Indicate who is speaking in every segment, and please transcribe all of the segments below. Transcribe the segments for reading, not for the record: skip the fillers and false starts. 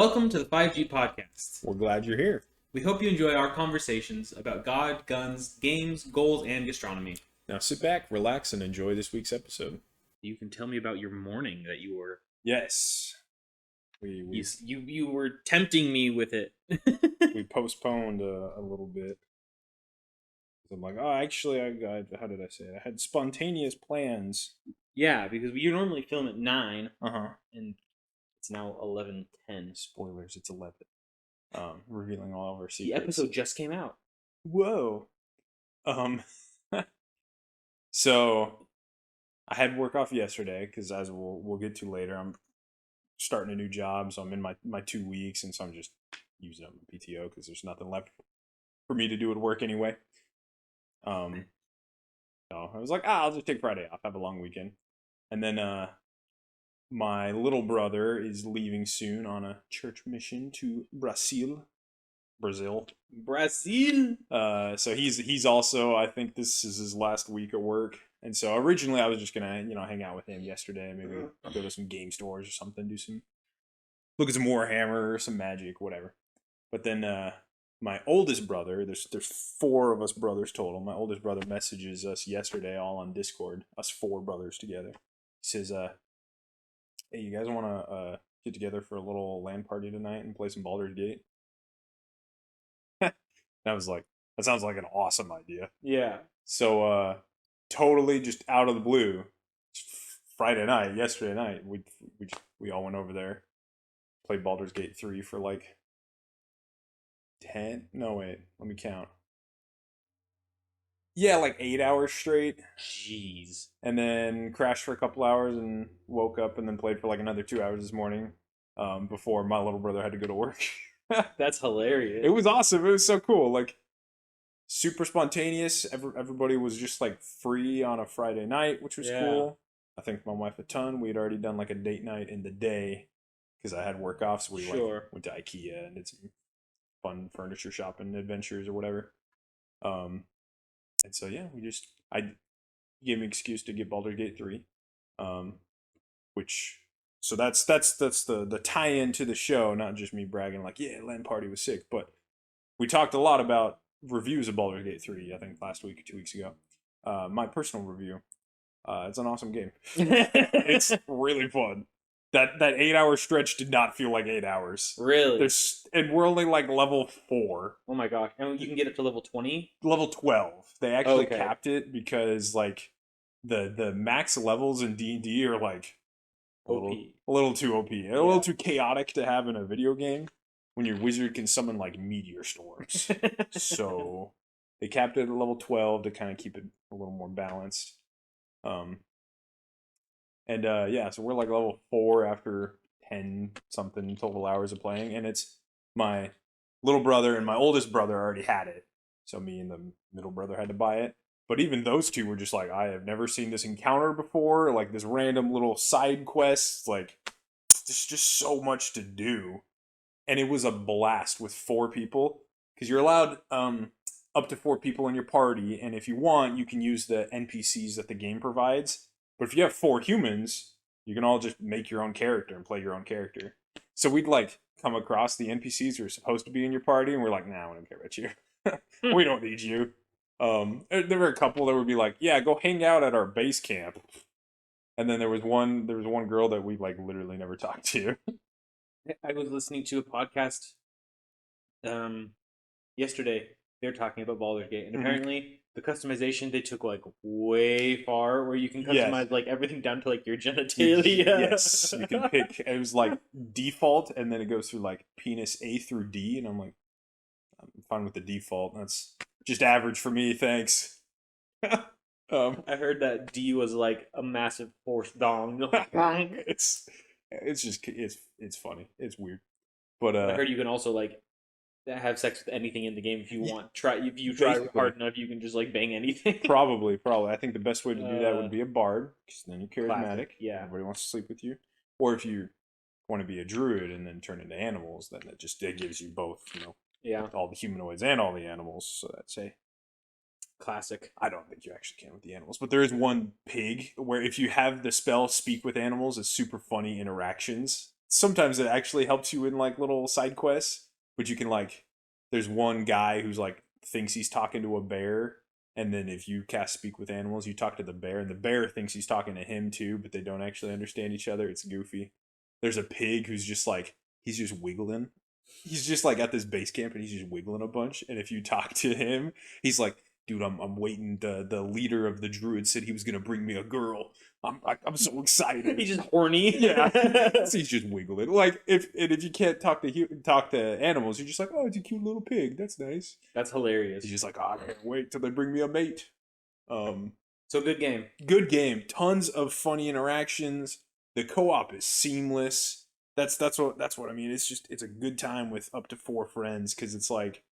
Speaker 1: Welcome to the 5G Podcast.
Speaker 2: We're glad you're here.
Speaker 1: We hope you enjoy our conversations about God, guns, games, goals, and gastronomy.
Speaker 2: Now sit back, relax, and enjoy this week's episode.
Speaker 1: You can tell me about your morning that you were...
Speaker 2: Yes.
Speaker 1: You were tempting me with it.
Speaker 2: We postponed a little bit. I'm like, actually, how did I say it? I had spontaneous plans.
Speaker 1: Yeah, because you normally film at 9.
Speaker 2: Uh-huh.
Speaker 1: And it's now 11:10.
Speaker 2: Spoilers, it's 11. Revealing all of our secrets.
Speaker 1: The episode just came out.
Speaker 2: Whoa. So, I had work off yesterday, because as we'll get to later, I'm starting a new job, so I'm in my 2 weeks, and so I'm just using up my PTO, because there's nothing left for me to do at work anyway. So I was like, I'll just take Friday off, have a long weekend. And then my little brother is leaving soon on a church mission to Brazil. So he's also, I think this is his last week at work. And so originally I was just gonna, hang out with him yesterday, maybe go to some game stores or something, look at some Warhammer or some Magic, whatever. But then my oldest brother, there's 4 of us brothers total. My oldest brother messages us yesterday all on Discord, us 4 brothers together. He says, hey, you guys want to get together for a little LAN party tonight and play some Baldur's Gate? I was like, that sounds like an awesome idea.
Speaker 1: Yeah.
Speaker 2: So totally just out of the blue, yesterday night, we all went over there, played Baldur's Gate 3 for like 10, no wait, let me count. Yeah, like 8 hours straight.
Speaker 1: Jeez.
Speaker 2: And then crashed for a couple hours and woke up and then played for like another 2 hours this morning before my little brother had to go to work.
Speaker 1: That's hilarious.
Speaker 2: It was awesome. It was so cool. Like, super spontaneous. Everybody was just like free on a Friday night, which was cool. I think my wife a ton. We had already done like a date night in the day because I had work off, so we went to IKEA and did some fun furniture shopping adventures or whatever. And so yeah, I gave me an excuse to get Baldur's Gate 3, so that's the tie-in to the show, not just me bragging like, yeah, LAN party was sick, but we talked a lot about reviews of Baldur's Gate 3, I think last week or 2 weeks ago. My personal review, it's an awesome game. It's really fun. That 8-hour stretch did not feel like 8 hours.
Speaker 1: Really?
Speaker 2: And we're only like level 4.
Speaker 1: Oh my gosh. And you can get up to level 20?
Speaker 2: Level 12. They actually capped it because like the max levels in D&D are like a little too OP. A little too chaotic to have in a video game when your wizard can summon like meteor storms. So they capped it at level 12 to kind of keep it a little more balanced. So we're like level 4 after 10 something total hours of playing, and it's my little brother and my oldest brother already had it, so me and the middle brother had to buy it. But even those two were just like, I have never seen this encounter before, like this random little side quest, like there's just so much to do. And it was a blast with 4 people, because you're allowed up to 4 people in your party, and if you want, you can use the NPCs that the game provides. But if you have 4 humans, you can all just make your own character and play your own character. So we'd like come across the NPCs who are supposed to be in your party, and we're like, nah, we don't care about you. We don't need you. There were a couple that would be like, yeah, go hang out at our base camp. And then there was one girl that we like literally never talked to.
Speaker 1: I was listening to a podcast yesterday. They were talking about Baldur's Gate, and apparently the customization they took like way far, where you can customize like everything down to like your genitalia.
Speaker 2: Yes, you can pick. It was like default, and then it goes through like penis A through D, and I'm like, I'm fine with the default. That's just average for me, thanks.
Speaker 1: I heard that D was like a massive horse dong.
Speaker 2: It's funny. It's weird, but
Speaker 1: I heard you can also like have sex with anything in the game if you want. If you try hard enough, you can just like bang anything.
Speaker 2: Probably. I think the best way to do that would be a bard, because then you're charismatic.
Speaker 1: Classic, yeah.
Speaker 2: Everybody wants to sleep with you. Or if you want to be a druid and then turn into animals, then it gives you both, all the humanoids and all the animals. So that's a
Speaker 1: classic.
Speaker 2: I don't think you actually can with the animals, but there is one pig where if you have the spell Speak with Animals, it's super funny interactions. sometimes it actually helps you in like little side quests, but you can like, there's one guy who's like thinks he's talking to a bear, and then if you cast speak with animals, you talk to the bear, and the bear thinks he's talking to him too, but they don't actually understand each other. It's goofy. There's a pig who's just like, he's just wiggling. He's just like at this base camp and he's just wiggling a bunch. And if you talk to him, he's like, dude, I'm waiting. The leader of the druid said he was gonna bring me a girl. I'm so excited.
Speaker 1: He's just horny.
Speaker 2: Yeah, so he's just wiggling. Like if you can't talk to animals, you're just like, oh, it's a cute little pig. That's nice.
Speaker 1: That's hilarious.
Speaker 2: He's just like, oh, I can't wait till they bring me a mate.
Speaker 1: So good game.
Speaker 2: Good game. Tons of funny interactions. The co-op is seamless. That's what I mean. It's a good time with up to 4 friends, because it's like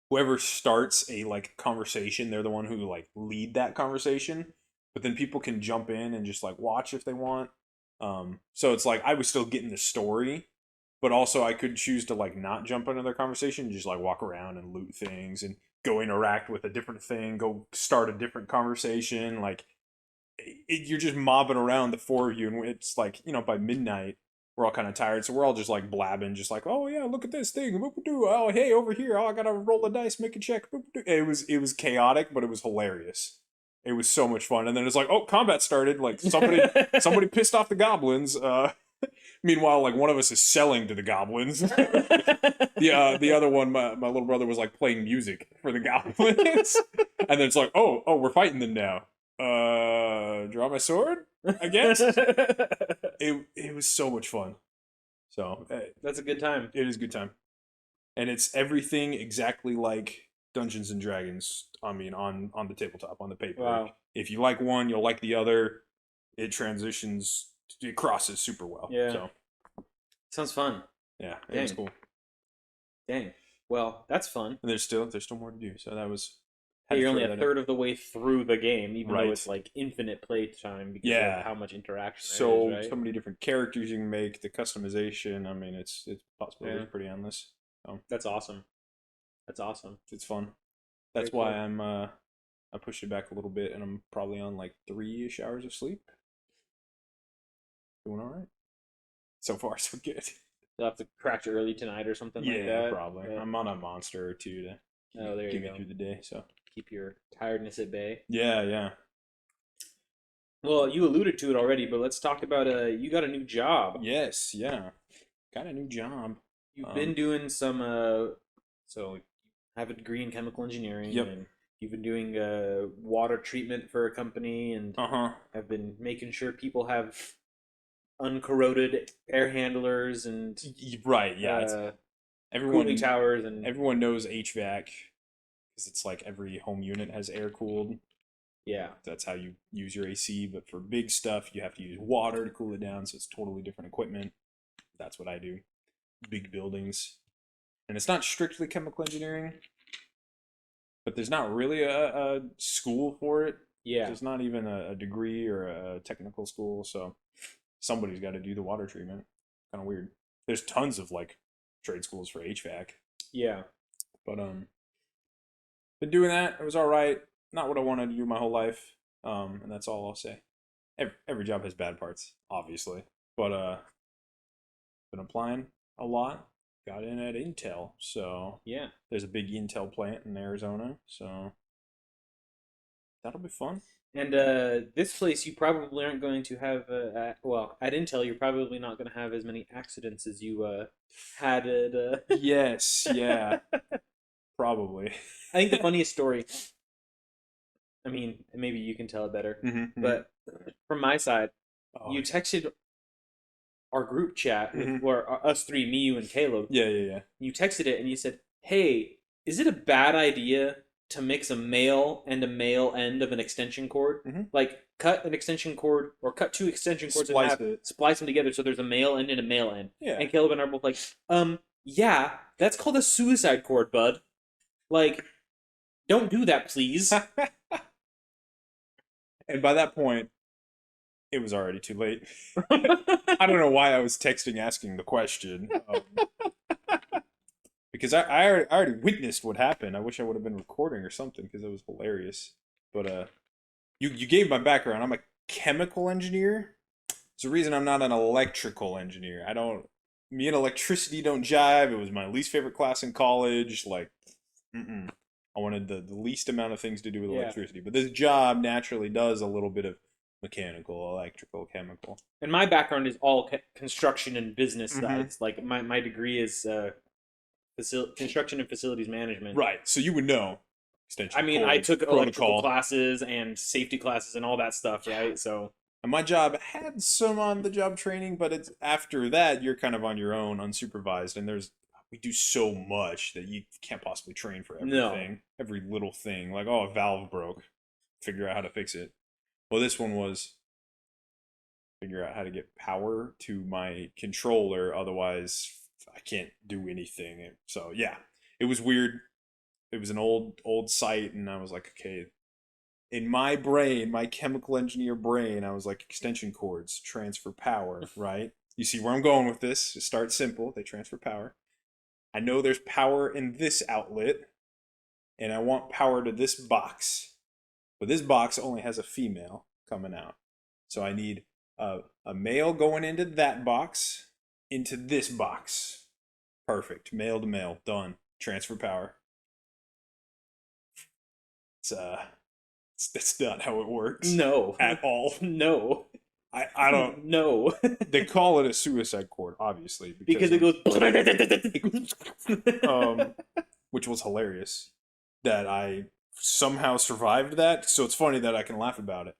Speaker 2: whoever starts a like conversation, they're the one who like lead that conversation. But then people can jump in and just like watch if they want. So it's like I was still getting the story, but also I could choose to like not jump into their conversation and just like walk around and loot things and go interact with a different thing, go start a different conversation. Like you're just mobbing around, the 4 of you, and it's like, you know, by midnight we're all kind of tired, so we're all just like blabbing, just like, oh yeah, look at this thing, oh hey, over here, oh I gotta roll the dice, make a check. It was chaotic, but it was hilarious. It was so much fun. And then it's like, oh, combat started. Like somebody pissed off the goblins. Meanwhile, like one of us is selling to the goblins. The other one, my little brother was like playing music for the goblins. And then it's like, oh, we're fighting them now. Draw my sword, I guess. It was so much fun. So
Speaker 1: that's a good time.
Speaker 2: It is a good time. And it's everything exactly like Dungeons and Dragons. I mean, on the tabletop, on the paper.
Speaker 1: Wow.
Speaker 2: If you like one, you'll like the other. It crosses super well.
Speaker 1: Yeah.
Speaker 2: So
Speaker 1: sounds fun.
Speaker 2: Yeah, it was cool.
Speaker 1: Dang. Well, that's fun.
Speaker 2: And there's still more to do. So that was.
Speaker 1: Hey, you're only a third of the way through the game, even
Speaker 2: right.
Speaker 1: though it's like infinite play time because of how much interaction
Speaker 2: so
Speaker 1: there is, right?
Speaker 2: So many different characters you can make. The customization. I mean, it's possibilities pretty endless. So.
Speaker 1: That's awesome. That's awesome.
Speaker 2: It's fun. That's why I pushed it back a little bit, and I'm probably on like 3-ish hours of sleep. Doing all right. So far, so good.
Speaker 1: You'll have to crack it early tonight or something like that.
Speaker 2: Yeah, probably. Yeah. I'm on a monster or 2 to
Speaker 1: get
Speaker 2: me through the day. So
Speaker 1: keep your tiredness at bay.
Speaker 2: Yeah.
Speaker 1: Well, you alluded to it already, but let's talk about you got a new job.
Speaker 2: Yes, yeah. Got a new job.
Speaker 1: You've been doing some so you have a degree in chemical engineering.
Speaker 2: Yep.
Speaker 1: And you've been doing water treatment for a company, and have been making sure people have uncorroded air handlers and
Speaker 2: right, yeah. Everyone
Speaker 1: cooling towers, and
Speaker 2: everyone knows HVAC because it's like every home unit has air cooled.
Speaker 1: Yeah,
Speaker 2: that's how you use your AC. But for big stuff, you have to use water to cool it down, so it's totally different equipment. That's what I do. Big buildings, and it's not strictly chemical engineering, but there's not really a school for it.
Speaker 1: Yeah,
Speaker 2: there's not even a degree or a technical school, so somebody's got to do the water treatment. Kind of weird. There's tons of like trade schools for HVAC.
Speaker 1: Yeah,
Speaker 2: but been doing that. It was all right. Not what I wanted to do my whole life. And that's all I'll say. Every job has bad parts, obviously, but been applying a lot. Got in at Intel, so
Speaker 1: yeah,
Speaker 2: there's a big Intel plant in Arizona, so that'll be fun.
Speaker 1: And this place, you probably aren't going to have, well, at Intel, you're probably not going to have as many accidents as you had at...
Speaker 2: Yes, yeah, probably.
Speaker 1: I think the funniest story, I mean, maybe you can tell it better, but from my side, you texted our group chat, or us three, me, you, and Caleb.
Speaker 2: Yeah.
Speaker 1: You texted it, and you said, hey, is it a bad idea to mix a male and a male end of an extension cord? Like, cut an extension cord, or cut 2 extension cords and splice them together so there's a male end and a male end.
Speaker 2: Yeah.
Speaker 1: And Caleb and I are both like, yeah, that's called a suicide cord, bud. Like, don't do that, please.
Speaker 2: And by that point, it was already too late. I don't know why I was texting asking the question. Because I already witnessed what happened. I wish I would have been recording or something because it was hilarious. But you gave my background. I'm a chemical engineer. It's the reason I'm not an electrical engineer. Me and electricity don't jive. It was my least favorite class in college. Like, mm-mm. I wanted the least amount of things to do with electricity. But this job naturally does a little bit of mechanical, electrical, chemical.
Speaker 1: And my background is all construction and business sides. Like my degree is construction and facilities management.
Speaker 2: Right. So you would know extension.
Speaker 1: I mean,
Speaker 2: cords,
Speaker 1: I took
Speaker 2: protocol.
Speaker 1: electrical classes and safety classes and all that stuff, right? So.
Speaker 2: And my job had some on-the-job training, but it's after that you're kind of on your own, unsupervised, and we do so much that you can't possibly train for everything, every little thing. Like, oh, a valve broke, figure out how to fix it. Well, this one was figure out how to get power to my controller, otherwise I can't do anything. So yeah, it was weird. It was an old site, and I was like, okay. In my brain, my chemical engineer brain, I was like, extension cords transfer power, right? You see where I'm going with this? It starts simple. They transfer power. I know there's power in this outlet, and I want power to this box. But this box only has a female coming out. So I need a male going into that box, into this box. Perfect. Male to male. Done. Transfer power. That's not how it works.
Speaker 1: No.
Speaker 2: At all.
Speaker 1: No.
Speaker 2: I don't.
Speaker 1: No.
Speaker 2: They call it a suicide cord, obviously.
Speaker 1: Because it goes.
Speaker 2: Which was hilarious. That I somehow survived that. So it's funny that I can laugh about it.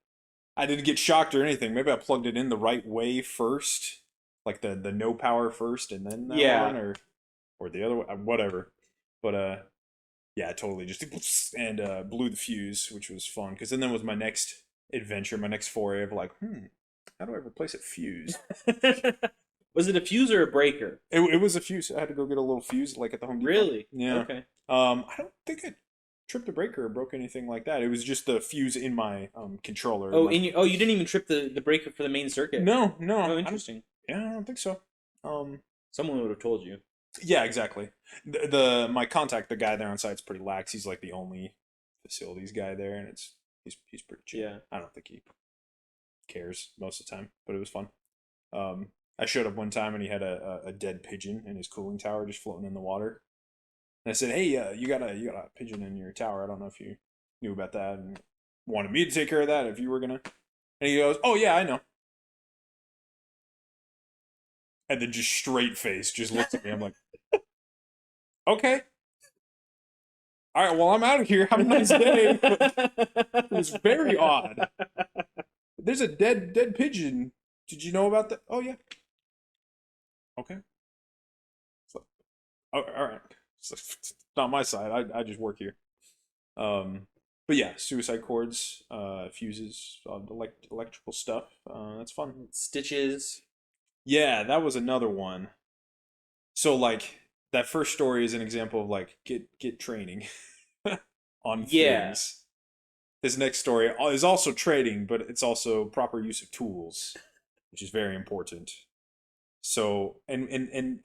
Speaker 2: I didn't get shocked or anything. Maybe I plugged it in the right way first. Like the no power first and then that one. Or the other one. Whatever. But, yeah, totally. Just and blew the fuse, which was fun. Because then that was my next adventure, my next foray of like, how do I replace a fuse?
Speaker 1: Was it a fuse or a breaker?
Speaker 2: It was a fuse. I had to go get a little fuse like at the Home Depot.
Speaker 1: Really?
Speaker 2: Yeah.
Speaker 1: Okay.
Speaker 2: I don't think I tripped a breaker or broke anything like that. It was just the fuse in my controller.
Speaker 1: Oh, you didn't even trip the breaker for the main circuit?
Speaker 2: No.
Speaker 1: Oh, interesting.
Speaker 2: I don't think so.
Speaker 1: Someone would have told you.
Speaker 2: Yeah, exactly. My contact, the guy there on site's pretty lax. He's like the only facilities guy there, and he's pretty chill.
Speaker 1: Yeah.
Speaker 2: I don't think he cares most of the time, but it was fun. I showed up one time and he had a dead pigeon in his cooling tower just floating in the water. And I said, "Hey, you got a pigeon in your tower. I don't know if you knew about that and wanted me to take care of that if you were gonna." And he goes, "Oh yeah, I know." And then just straight face, just looks at me. I'm like, okay. All right, well, I'm out of here. Have a nice day. It was very odd. There's a dead pigeon. Did you know about that? Oh, yeah. Okay. So, all right. It's not my side. I just work here. But yeah, suicide cords, fuses, electrical stuff. That's fun.
Speaker 1: Stitches. Yeah,
Speaker 2: that was another one. So like that first story is an example of like get training on things. This next story is also training, but it's also proper use of tools, which is very important. So and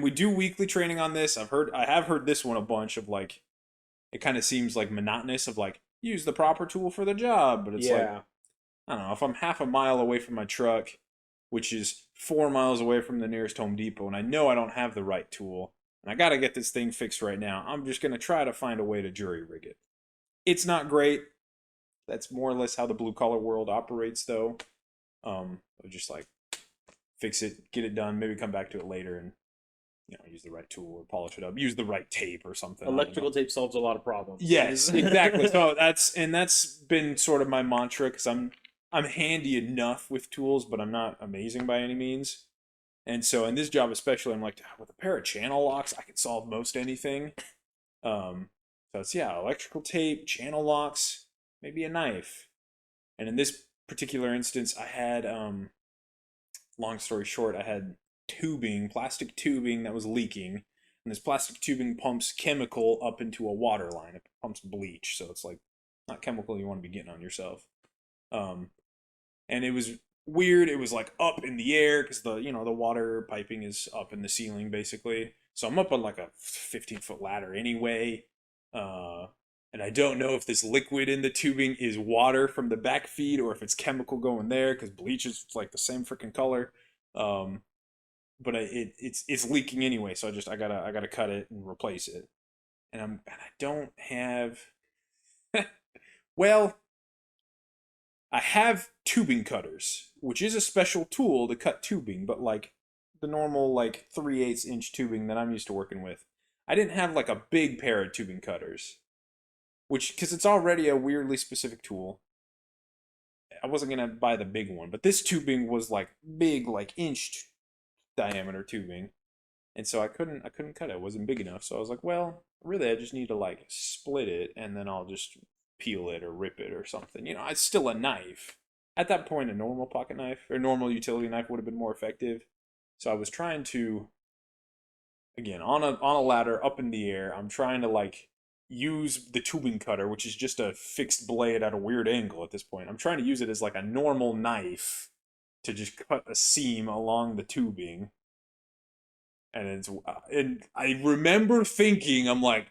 Speaker 2: we do weekly training on this. I have heard this one a bunch of like it kind of seems like monotonous of like use the proper tool for the job, but it's like I don't know, if I'm half a mile away from my truck, which is 4 miles away from the nearest Home Depot, and I know I don't have the right tool, and I got to get this thing fixed right now, I'm just going to try to find a way to jury rig it. It's not great. That's more or less how the blue-collar world operates, though. Just like, fix it, get it done, maybe come back to it later, and use the right tool or polish it up, use the right tape or something.
Speaker 1: Electrical tape solves a lot of problems.
Speaker 2: Yes, exactly. So that's been sort of my mantra, because I'm handy enough with tools, but I'm not amazing by any means. And so in this job especially, I'm like, with a pair of channel locks, I can solve most anything. So it's, electrical tape, channel locks, maybe a knife. And in this particular instance, I had, long story short, I had plastic tubing that was leaking. And this plastic tubing pumps chemical up into a water line. It pumps bleach, so it's like not chemical you want to be getting on yourself. And it was weird. It was like up in the air because the water piping is up in the ceiling basically. So I'm up on like a 15-foot ladder anyway. And I don't know if this liquid in the tubing is water from the back feed or if it's chemical going there because bleach is like the same freaking color. But it's leaking anyway, so I gotta cut it and replace it. And I don't have. Well, I have tubing cutters, which is a special tool to cut tubing, but like the normal like 3/8 inch tubing that I'm used to working with. I didn't have like a big pair of tubing cutters, which because it's already a weirdly specific tool. I wasn't gonna buy the big one, but this tubing was like big, like inch diameter tubing, and so I couldn't cut it. It wasn't big enough. So I was like, well, really, I just need to like split it, and then I'll just peel it or rip it or something. You know, it's still a knife. At that point, a normal pocket knife or normal utility knife would have been more effective. So I was trying to, again, on a ladder up in the air. I'm trying to like use the tubing cutter, which is just a fixed blade at a weird angle at this point. I'm trying to use it as like a normal knife to just cut a seam along the tubing. And I remember thinking, I'm like,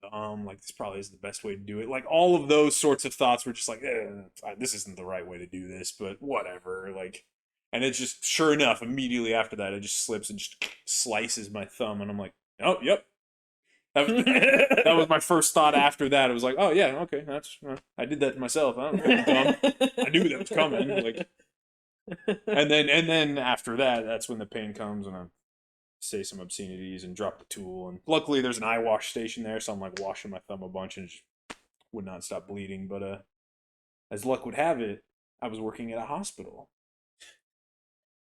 Speaker 2: probably like this probably isn't the best way to do it. Like all of those sorts of thoughts were just like, this isn't the right way to do this, but whatever. Like, and it just, sure enough, immediately after that, it just slips and just slices my thumb, and I'm like, oh, yep. That was my first thought after that. It was like, oh yeah, okay, I did that to myself. I don't know, dumb. I knew that was coming. Like, and then after that, that's when the pain comes, and I say some obscenities and drop the tool. And luckily, there's an eye wash station there, so I'm like washing my thumb a bunch, and it just would not stop bleeding. But as luck would have it, I was working at a hospital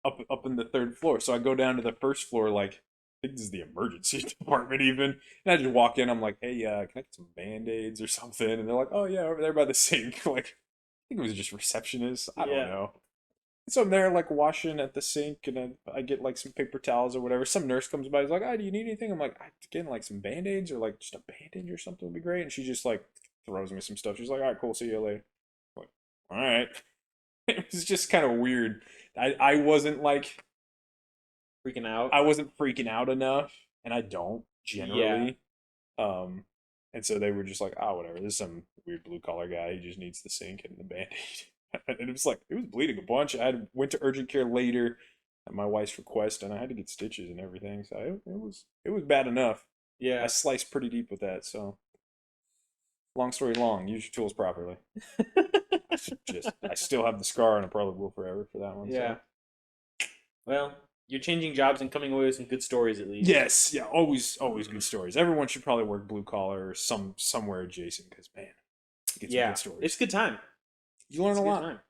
Speaker 2: up in the 3rd floor. So I go down to the 1st floor, like I think this is the emergency department even, and I just walk in. I'm like, hey, can I get some Band-Aids or something? And they're like, oh yeah, over there by the sink. Like, I think it was just receptionist. I don't know. So I'm there like washing at the sink, and I get like some paper towels or whatever. Some nurse comes by, he's like, "Oh, do you need anything?" I'm like, "Getting like some Band-Aids or like just a bandage or something would be great." And she just like throws me some stuff. She's like, "All right, cool, see you later." I'm like, all right. It was just kind of weird. I wasn't like
Speaker 1: freaking out.
Speaker 2: I wasn't freaking out enough, and I don't generally. Yeah. And so they were just like, "Oh, whatever. This is some weird blue collar guy. He just needs the sink and the Band-Aid." And it was like, it was bleeding a bunch. Went to urgent care later at my wife's request, and I had to get stitches and everything. So it was bad enough.
Speaker 1: Yeah.
Speaker 2: I sliced pretty deep with that. So long story long, use your tools properly. I still have the scar, and I probably will forever for that one.
Speaker 1: Yeah.
Speaker 2: So.
Speaker 1: Well, you're changing jobs and coming away with some good stories at least.
Speaker 2: Yes. Yeah. Always good stories. Everyone should probably work blue collar or somewhere adjacent, because man, get some good stories.
Speaker 1: It's a good time.
Speaker 2: You learn a lot.
Speaker 1: Time.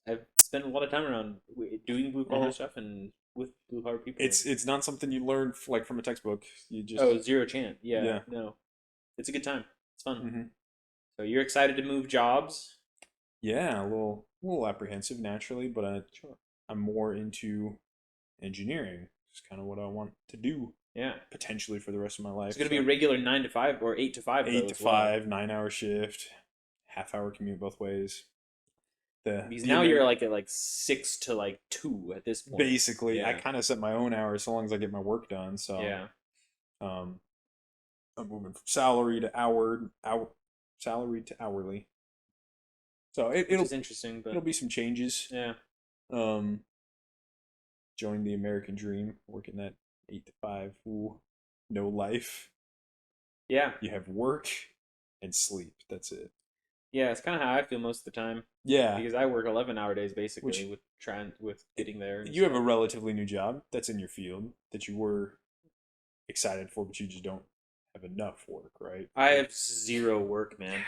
Speaker 1: I've spent a lot of time around doing blue collar stuff and with blue collar people.
Speaker 2: It's not something you learn like from a textbook. You just
Speaker 1: zero chance. Yeah. No, it's a good time. It's fun. Mm-hmm. So you're excited to move jobs?
Speaker 2: Yeah, a little apprehensive naturally, but I'm more into engineering. It's kind of what I want to do.
Speaker 1: Yeah,
Speaker 2: potentially for the rest of my life.
Speaker 1: It's going to be a regular 9 to 5 or 8 to 5.
Speaker 2: 8 to 5, 9-hour shift, half-hour commute both ways.
Speaker 1: Because now you're like at like 6 to like 2 at this point.
Speaker 2: Basically, I kind of set my own hours so long as I get my work done. So I'm moving from salary to salary to hourly. So it'll be interesting, but it'll be some changes.
Speaker 1: Yeah.
Speaker 2: Join the American dream, working that 8 to 5. Ooh, no life.
Speaker 1: Yeah.
Speaker 2: You have work and sleep. That's it.
Speaker 1: Yeah, it's kind of how I feel most of the time.
Speaker 2: Yeah,
Speaker 1: because I work 11-hour days basically with getting there.
Speaker 2: You have a relatively new job that's in your field that you were excited for, but you just don't have enough work, right?
Speaker 1: I have zero work, man.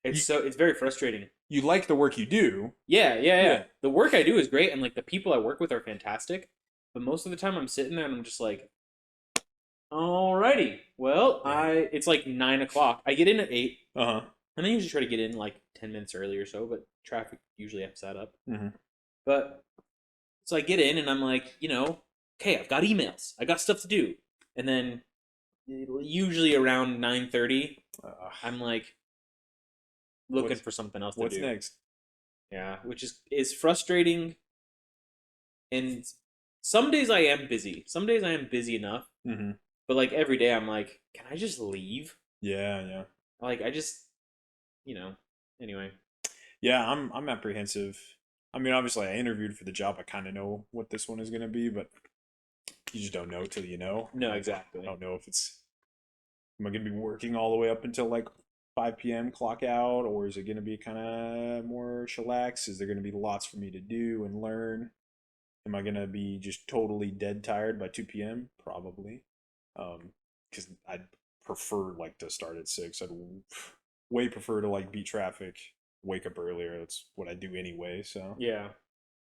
Speaker 1: It's very frustrating.
Speaker 2: You like the work you do.
Speaker 1: Yeah. The work I do is great, and like the people I work with are fantastic. But most of the time, I'm sitting there and I'm just like, alrighty, well, it's like 9 o'clock. I get in at 8. And I usually try to get in like 10 minutes early or so, but traffic usually amps that up.
Speaker 2: Mm-hmm.
Speaker 1: But so I get in and I'm like, okay, I've got emails, I got stuff to do, and then usually around 9:30, I'm like looking for something else to do.
Speaker 2: What's next?
Speaker 1: Yeah, which is frustrating. And some days I am busy. Some days I am busy enough.
Speaker 2: Mm-hmm.
Speaker 1: But like every day I'm like, can I just leave?
Speaker 2: Yeah.
Speaker 1: Like, I just, anyway.
Speaker 2: Yeah, I'm apprehensive. I mean, obviously, I interviewed for the job. I kind of know what this one is going to be, but you just don't know till you know.
Speaker 1: No,
Speaker 2: Like,
Speaker 1: exactly.
Speaker 2: I don't know if it's am I going to be working all the way up until like 5 p.m. clock out, or is it going to be kind of more chillax? Is there going to be lots for me to do and learn? Am I going to be just totally dead tired by 2 p.m.? Probably. Because I'd prefer like to start at 6. I'd way prefer to like beat traffic, wake up earlier. That's what I do anyway. So
Speaker 1: Yeah.
Speaker 2: I'm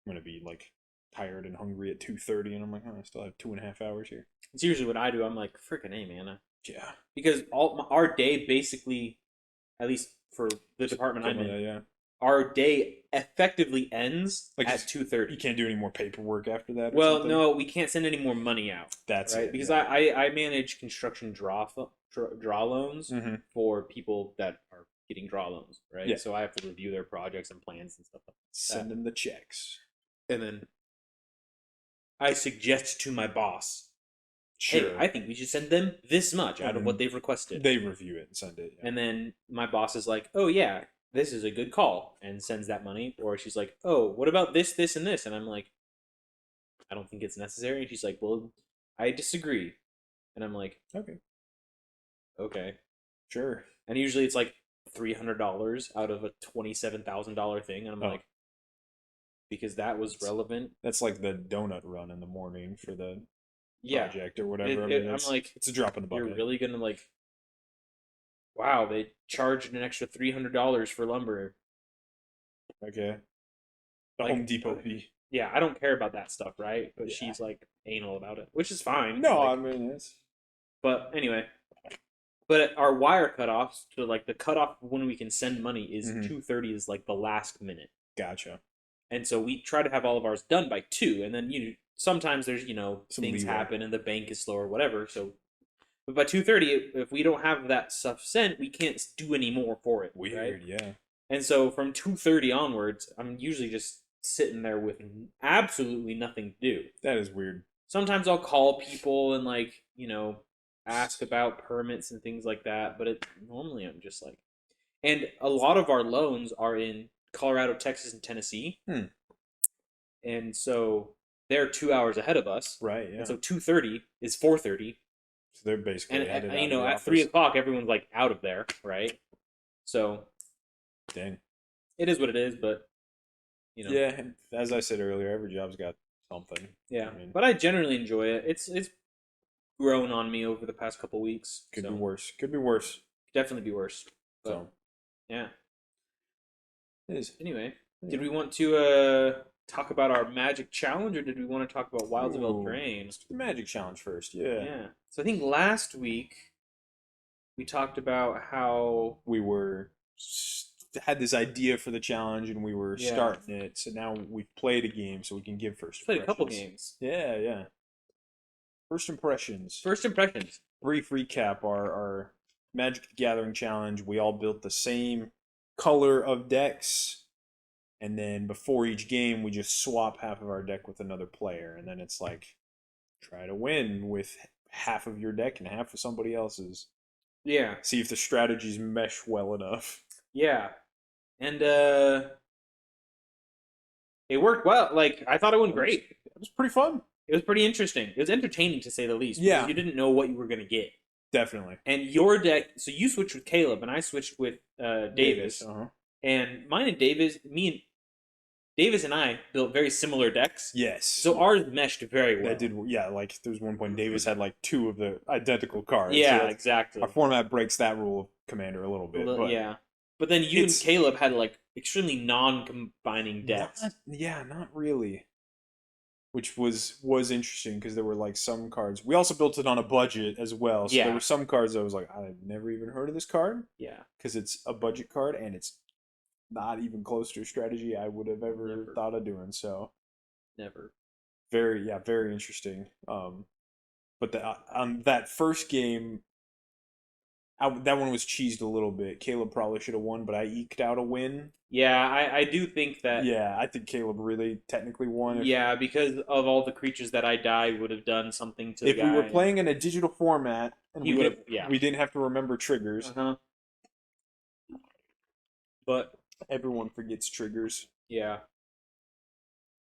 Speaker 2: gonna be like tired and hungry at 2:30, and I'm like, oh, I still have 2.5 hours here.
Speaker 1: It's usually what I do. I'm like, freaking hey, man.
Speaker 2: Yeah.
Speaker 1: Because our day basically, at least for the department I'm in,
Speaker 2: yeah.
Speaker 1: our day effectively ends
Speaker 2: Like
Speaker 1: at 2:30.
Speaker 2: You can't do any more paperwork after that. Or
Speaker 1: Well,
Speaker 2: something?
Speaker 1: no, we can't send any more money out.
Speaker 2: That's
Speaker 1: right
Speaker 2: it,
Speaker 1: because
Speaker 2: yeah.
Speaker 1: I manage construction draw loans for people that are getting draw loans, right?
Speaker 2: Yeah.
Speaker 1: So I have to review their projects and plans and stuff like that.
Speaker 2: Send them the checks.
Speaker 1: And then I suggest to my boss,
Speaker 2: sure.
Speaker 1: hey, I think we should send them this much out of what they've requested.
Speaker 2: They review it and send it.
Speaker 1: Yeah. And then my boss is like, oh, yeah, this is a good call, and sends that money. Or she's like, oh, what about this, this, and this? And I'm like, I don't think it's necessary. And she's like, well, I disagree. And I'm like, okay.
Speaker 2: Sure.
Speaker 1: And usually it's like $300 out of a $27,000 thing. And I'm like, because that was relevant.
Speaker 2: That's like the donut run in the morning for the project or whatever.
Speaker 1: I'm like,
Speaker 2: it's a drop in the bucket.
Speaker 1: You're really gonna like, wow, they charged an extra $300 for lumber.
Speaker 2: Okay. The
Speaker 1: like,
Speaker 2: Home Depot fee.
Speaker 1: Yeah, I don't care about that stuff, right? But she's like anal about it, which is fine.
Speaker 2: No,
Speaker 1: like,
Speaker 2: I mean it's.
Speaker 1: But anyway, but our wire cutoffs to like the cutoff when we can send money is 2:30 is like the last minute.
Speaker 2: Gotcha.
Speaker 1: And so we try to have all of ours done by 2, and then sometimes there's some things happen and the bank is slow or whatever. So, but by 2:30, if we don't have that stuff sent, we can't do any more for it.
Speaker 2: Weird,
Speaker 1: right?
Speaker 2: Yeah.
Speaker 1: And so from 2:30 onwards, I'm usually just sitting there with absolutely nothing to do.
Speaker 2: That is weird.
Speaker 1: Sometimes I'll call people and like ask about permits and things like that, but normally I'm just like, and a lot of our loans are in Colorado, Texas, and Tennessee. And so they're 2 hours ahead of us.
Speaker 2: Right, yeah.
Speaker 1: And so 2:30 is 4:30.
Speaker 2: So they're basically
Speaker 1: and at 3 o'clock, everyone's like out of there, right? So
Speaker 2: dang,
Speaker 1: it is what it is, but
Speaker 2: yeah, as I said earlier, every job's got something.
Speaker 1: Yeah, but I generally enjoy it. It's grown on me over the past couple weeks.
Speaker 2: Could be worse. Could be worse.
Speaker 1: Definitely be worse. But,
Speaker 2: so
Speaker 1: yeah.
Speaker 2: It is.
Speaker 1: Anyway, did we want to talk about our Magic Challenge, or did we want to talk about Wilds of Eldraine?
Speaker 2: Let's do the Magic Challenge first. Yeah.
Speaker 1: Yeah. So I think last week we talked about how
Speaker 2: we had this idea for the challenge and we were starting it. So now we've played a game, so we can give first impressions.
Speaker 1: Played a couple games.
Speaker 2: Yeah. First impressions. Brief recap. Our Magic the Gathering challenge. We all built the same color of decks, and then before each game we just swap half of our deck with another player, and then it's like try to win with half of your deck and half of somebody else's.
Speaker 1: Yeah.
Speaker 2: See if the strategies mesh well enough.
Speaker 1: Yeah. And it worked well. Like, I thought it went great.
Speaker 2: It was pretty fun.
Speaker 1: It was pretty interesting. It was entertaining, to say the least.
Speaker 2: Yeah.
Speaker 1: You didn't know what you were going to get.
Speaker 2: Definitely.
Speaker 1: And your deck, so you switched with Caleb, and I switched with Davis. And mine and Davis, Davis and I built very similar decks.
Speaker 2: Yes.
Speaker 1: So ours meshed very well.
Speaker 2: That did, yeah. Like, there was one point Davis had like 2 of the identical cards.
Speaker 1: Yeah,
Speaker 2: so
Speaker 1: exactly.
Speaker 2: Our format breaks that rule of Commander a little bit.
Speaker 1: But then you and Caleb had like extremely non-combining decks.
Speaker 2: Not really. Which was interesting because there were like some cards. We also built it on a budget as well. So there were some cards that I was like, I've never even heard of this card.
Speaker 1: Yeah. Because
Speaker 2: it's a budget card and it's not even close to a strategy I would have ever thought of doing. So
Speaker 1: never.
Speaker 2: Very interesting. But on that first game, that one was cheesed a little bit. Caleb probably should have won, but I eked out a win.
Speaker 1: Yeah, I do think that.
Speaker 2: Yeah, I think Caleb really technically won.
Speaker 1: Because of all the creatures that I died would have done something to.
Speaker 2: If we were playing in a digital format And
Speaker 1: he would have. Yeah.
Speaker 2: We didn't have to remember triggers.
Speaker 1: But
Speaker 2: everyone forgets triggers.
Speaker 1: Yeah.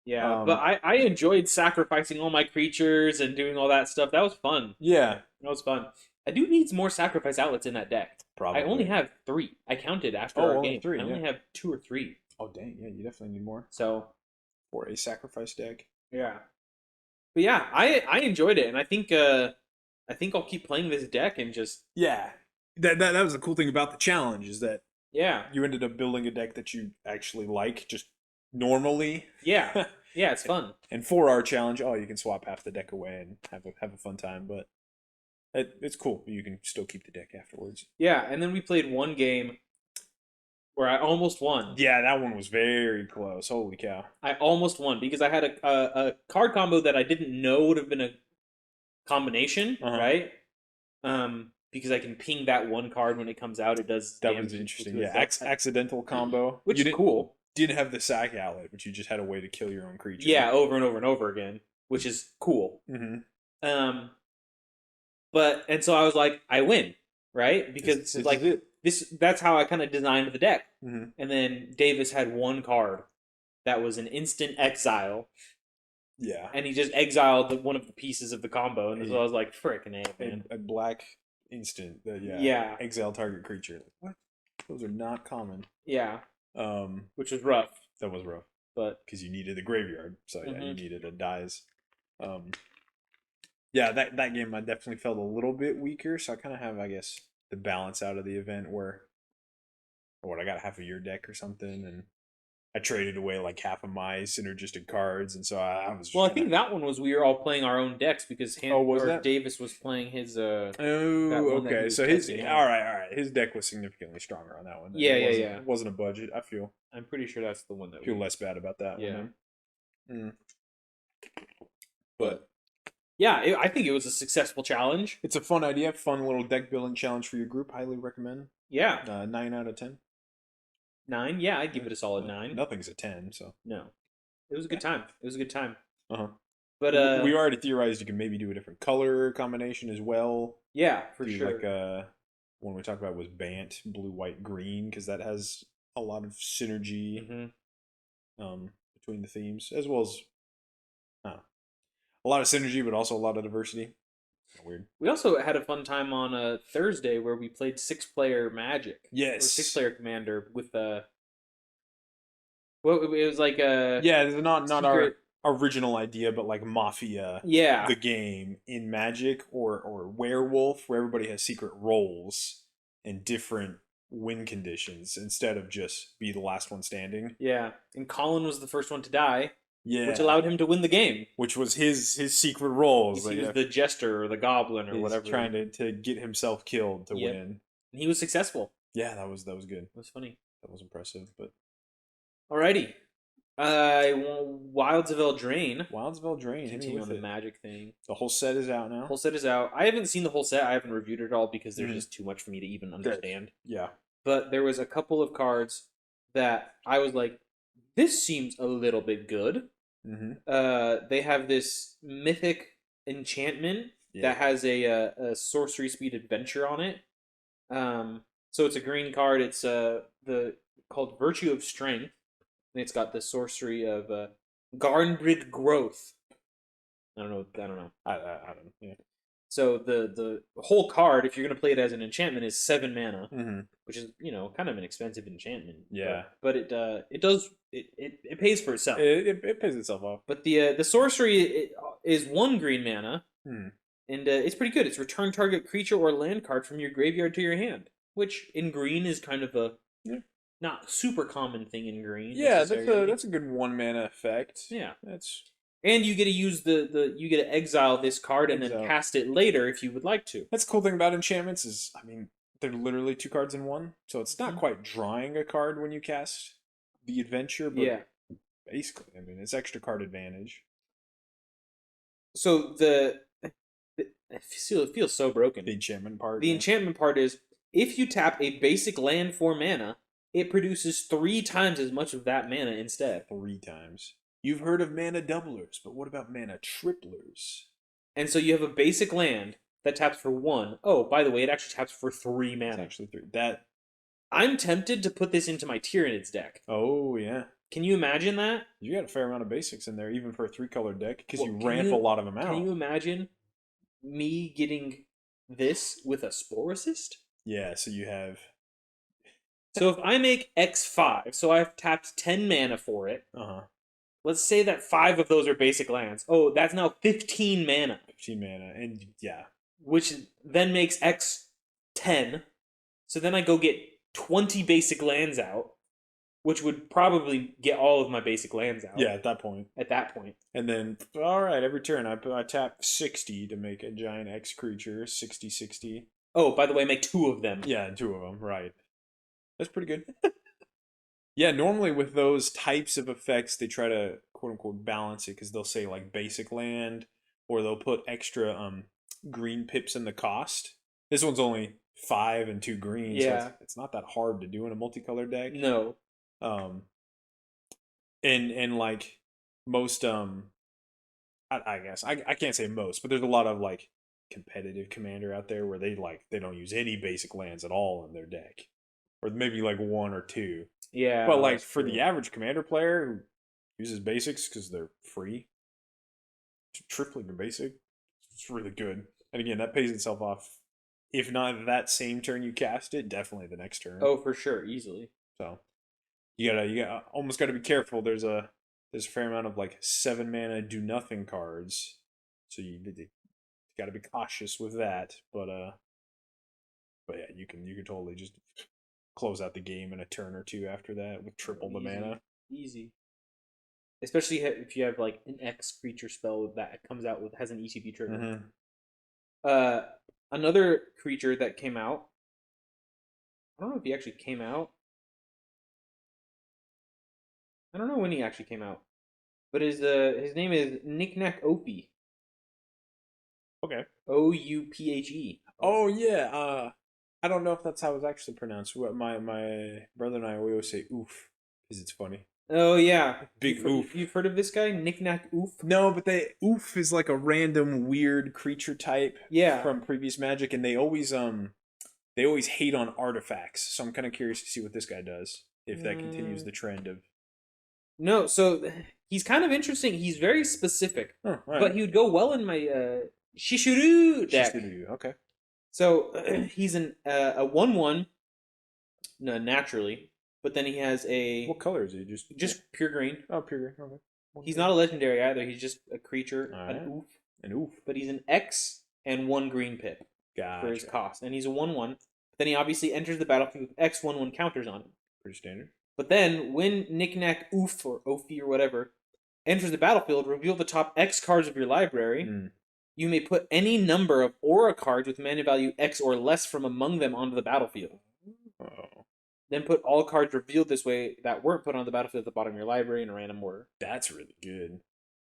Speaker 1: Yeah, but I enjoyed sacrificing all my creatures and doing all that stuff. That was fun.
Speaker 2: Yeah.
Speaker 1: That was fun. I do need some more sacrifice outlets in that deck.
Speaker 2: Probably.
Speaker 1: I only have 3. I counted after our
Speaker 2: only
Speaker 1: game.
Speaker 2: 3,
Speaker 1: I only have 2 or 3.
Speaker 2: Oh, dang. Yeah, you definitely need more.
Speaker 1: So,
Speaker 2: for a sacrifice deck.
Speaker 1: Yeah. But yeah, I enjoyed it, and I think I'll keep playing this deck and just...
Speaker 2: Yeah. That was the cool thing about the challenge, is that you ended up building a deck that you actually like, just normally.
Speaker 1: Yeah. Yeah, it's fun.
Speaker 2: And for our challenge, you can swap half the deck away and have a fun time, but it's cool. You can still keep the deck afterwards.
Speaker 1: Yeah, and then we played one game where I almost won.
Speaker 2: Yeah, that one was very close. Holy cow.
Speaker 1: I almost won because I had a card combo that I didn't know would have been a combination, right? Because I can ping that one card when it comes out. It does
Speaker 2: damage. That was interesting. Yeah, accidental combo.
Speaker 1: Which is cool.
Speaker 2: Didn't have the sack outlet, but you just had a way to kill your own creature.
Speaker 1: Yeah, over and over and over again, which is cool.
Speaker 2: Mm-hmm.
Speaker 1: And so I was like, I win, right? Because that's how I kind of designed the deck.
Speaker 2: Mm-hmm.
Speaker 1: And then Davis had one card that was an instant exile.
Speaker 2: Yeah.
Speaker 1: And he just exiled one of the pieces of the combo, and so I was like, frickin' A, man.
Speaker 2: A black instant.
Speaker 1: Yeah.
Speaker 2: Exile target creature. What? Those are not common.
Speaker 1: Yeah. Which was rough.
Speaker 2: That was rough.
Speaker 1: But
Speaker 2: because you needed a graveyard. So yeah, you needed a dies. Yeah, that game I definitely felt a little bit weaker, so I kind of have, I guess, the balance out of the event where I got half of your deck or something, and I traded away like half of my synergistic cards, and so I was.
Speaker 1: Well, I think that one was we were all playing our own decks because Davis was playing his.
Speaker 2: Okay. So his all right. His deck was significantly stronger on that one.
Speaker 1: Yeah.
Speaker 2: It wasn't a budget. I feel.
Speaker 1: I'm pretty sure that's the one that.
Speaker 2: Feel less bad about that.
Speaker 1: Yeah.
Speaker 2: One. But.
Speaker 1: Yeah, I think it was a successful challenge.
Speaker 2: It's a fun idea, fun little deck building challenge for your group. Highly recommend.
Speaker 1: Yeah.
Speaker 2: 9 out of 10.
Speaker 1: 9? Yeah, I'd give it a solid 9.
Speaker 2: Nothing's a 10, so.
Speaker 1: No. It was a good time.
Speaker 2: Uh-huh.
Speaker 1: But
Speaker 2: we already theorized you can maybe do a different color combination as well.
Speaker 1: Yeah, for sure.
Speaker 2: Like one we talked about was Bant, blue, white, green, because that has a lot of synergy between the themes, as well as a lot of synergy, but also a lot of diversity. Weird.
Speaker 1: We also had a fun time on a Thursday where we played 6-player Magic.
Speaker 2: Yes.
Speaker 1: Or 6-player Commander with well, it was like a
Speaker 2: not our original idea, but like Mafia.
Speaker 1: Yeah.
Speaker 2: The game in Magic or Werewolf, where everybody has secret roles and different win conditions instead of just be the last one standing.
Speaker 1: Yeah, and Colin was the first one to die.
Speaker 2: Yeah,
Speaker 1: which allowed him to win the game.
Speaker 2: Which was his secret roles.
Speaker 1: He was the jester or the goblin or whatever.
Speaker 2: Trying to get himself killed to win.
Speaker 1: And he was successful.
Speaker 2: Yeah, that was good.
Speaker 1: It was funny.
Speaker 2: That was impressive. But
Speaker 1: alrighty. Wilds of Eldraine.
Speaker 2: Wilds of Eldraine.
Speaker 1: Continue on the Magic thing.
Speaker 2: The whole set is out now.
Speaker 1: Whole set is out. I haven't seen the whole set. I haven't reviewed it all because there's just too much for me to even understand.
Speaker 2: Yeah.
Speaker 1: But there was a couple of cards that I was like, this seems a little bit good.
Speaker 2: Mm-hmm.
Speaker 1: They have this mythic enchantment that has a sorcery speed adventure on it. So it's a green card. It's called Virtue of Strength, and it's got the sorcery of Garnbrid Growth. I don't know.
Speaker 2: I don't. Yeah.
Speaker 1: So the whole card, if you're gonna play it as an enchantment, is 7 mana, which is kind of an expensive enchantment.
Speaker 2: Yeah,
Speaker 1: but it pays for itself.
Speaker 2: It pays itself off.
Speaker 1: But the sorcery is 1 green mana, and it's pretty good. It's return target creature or land card from your graveyard to your hand, which in green is kind of a not super common thing in green.
Speaker 2: Yeah, that's a good 1 mana effect.
Speaker 1: Yeah,
Speaker 2: that's.
Speaker 1: And you get to use you get to exile this card and then cast it later if you would like to.
Speaker 2: That's the cool thing about enchantments is, I mean, they're literally 2 cards in 1, so it's not quite drawing a card when you cast the adventure, but basically, I mean, it's extra card advantage.
Speaker 1: So it feels so broken.
Speaker 2: The enchantment part.
Speaker 1: The enchantment part is if you tap a basic land for mana, it produces 3 times as much of that mana instead.
Speaker 2: 3 times. You've heard of mana doublers, but what about mana triplers?
Speaker 1: And so you have a basic land, that taps for 1. Oh, by the way, it actually taps for 3 mana.
Speaker 2: It's actually 3. That.
Speaker 1: I'm tempted to put this into my Tyranids deck.
Speaker 2: Oh, yeah.
Speaker 1: Can you imagine that?
Speaker 2: You got a fair amount of basics in there, even for a 3-color deck, because you ramp a lot of them out.
Speaker 1: Can you imagine me getting this with a Spore Assist?
Speaker 2: Yeah, so you have...
Speaker 1: So if I make X5, so I've tapped 10 mana for it. Let's say that 5 of those are basic lands. Oh, that's now 15 mana.
Speaker 2: 15 mana, and yeah.
Speaker 1: Which then makes X 10. So then I go get 20 basic lands out, which would probably get all of my basic lands out.
Speaker 2: Yeah, at that point. And then, all right, every turn I tap 60 to make a giant X creature, 60-60.
Speaker 1: Oh, by the way, make 2 of them.
Speaker 2: Yeah, 2 of them, right. That's pretty good. Yeah, normally with those types of effects, they try to quote-unquote balance it, because they'll say, like, basic land, or they'll put extra green pips in the cost. This one's only 5 and 2 green, so it's not that hard to do in a multicolored deck.
Speaker 1: No.
Speaker 2: And like most I guess I can't say most, but there's a lot of like competitive commander out there where they don't use any basic lands at all in their deck, or maybe like 1 or 2.
Speaker 1: Yeah,
Speaker 2: but like for the average commander player who uses basics because they're free, tripling your basic, it's really good. And again, that pays itself off. If not that same turn you cast it, definitely the next turn.
Speaker 1: Oh, for sure, easily.
Speaker 2: So you gotta almost gotta be careful. There's a fair amount of like 7 mana do nothing cards, so you gotta be cautious with that. But yeah, you can totally just close out the game in a turn or 2 after that with triple the mana.
Speaker 1: Easy. Especially if you have like an X creature spell that comes out with has an ETB trigger. Another creature that came out. I don't know if he actually came out. I don't know when he actually came out, but his name is Knickknack Opie.
Speaker 2: Okay.
Speaker 1: Ouphe.
Speaker 2: Oh yeah. I don't know if that's how it's actually pronounced. What my brother and I, we always say oof because it's funny.
Speaker 1: Oh yeah,
Speaker 2: big oof.
Speaker 1: You've heard of this guy, Knickknack Oof?
Speaker 2: No, but oof is like a random weird creature type.
Speaker 1: Yeah.
Speaker 2: From previous Magic, and they always hate on artifacts. So I'm kind of curious to see what this guy does if that continues the trend of.
Speaker 1: No, so he's kind of interesting. He's very specific, but he would go well in my Shishuru deck.
Speaker 2: Shishuru, okay.
Speaker 1: So he's a 1/1, no, naturally, but then he has a.
Speaker 2: What color is he?
Speaker 1: Just pure green.
Speaker 2: Oh, pure green. Okay.
Speaker 1: He's not a legendary either. He's just a creature,
Speaker 2: right.
Speaker 1: An oof. But he's an X and 1 green pip for his cost, and he's a 1/1. Then he obviously enters the battlefield with X 1/1 counters on him.
Speaker 2: Pretty standard.
Speaker 1: But then, when Knickknack Oof or Ophi or whatever enters the battlefield, reveal the top X cards of your library. You may put any number of aura cards with mana value X or less from among them onto the battlefield.
Speaker 2: Oh.
Speaker 1: Then put all cards revealed this way that weren't put on the battlefield at the bottom of your library in a random order.
Speaker 2: That's really good.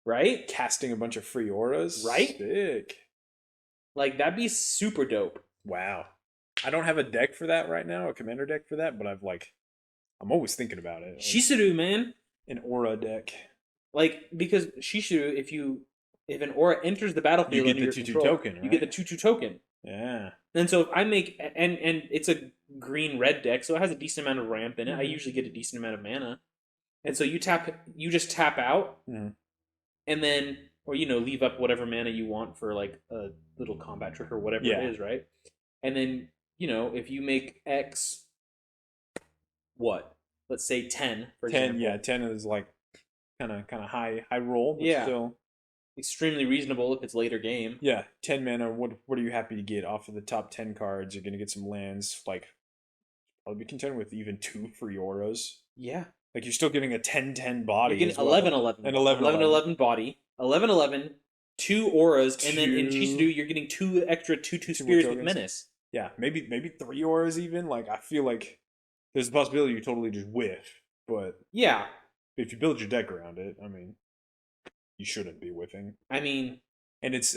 Speaker 1: Right?
Speaker 2: Casting a bunch of free auras?
Speaker 1: Right?
Speaker 2: Sick.
Speaker 1: Like, that'd be super dope.
Speaker 2: Wow. I don't have a deck for that right now, a commander deck for that, but I'm always thinking about it.
Speaker 1: Shishuru, man.
Speaker 2: An aura deck.
Speaker 1: Like, because Shishuru, if an aura enters the battlefield,
Speaker 2: you get the 2/2 token, right?
Speaker 1: You get the 2/2 token.
Speaker 2: Yeah.
Speaker 1: And so if I make and it's a green-red deck, so it has a decent amount of ramp in it. I usually get a decent amount of mana. And so you just tap out, and then leave up whatever mana you want for like a little combat trick or whatever it is, right? And then, if you make X what? Let's say 10, for
Speaker 2: 10,
Speaker 1: example.
Speaker 2: yeah, 10 is like kind of high roll, but still
Speaker 1: extremely reasonable if it's later game.
Speaker 2: Yeah, 10 mana. What are you happy to get off of the top 10 cards? You're gonna get some lands. Like, I'll be content with even 2 free auras.
Speaker 1: Yeah,
Speaker 2: like you're still getting a 10/10 body.
Speaker 1: You're getting 11/11,
Speaker 2: an 11/11
Speaker 1: body, 11/11, 2 auras, and then in Shishuru you're getting 2 extra 2/2 spirits with menace.
Speaker 2: Yeah, maybe 3 auras even. Like, I feel like there's a possibility you totally just whiff, but
Speaker 1: yeah,
Speaker 2: if you build your deck around it, I mean, you shouldn't be whiffing.
Speaker 1: I mean,
Speaker 2: and it's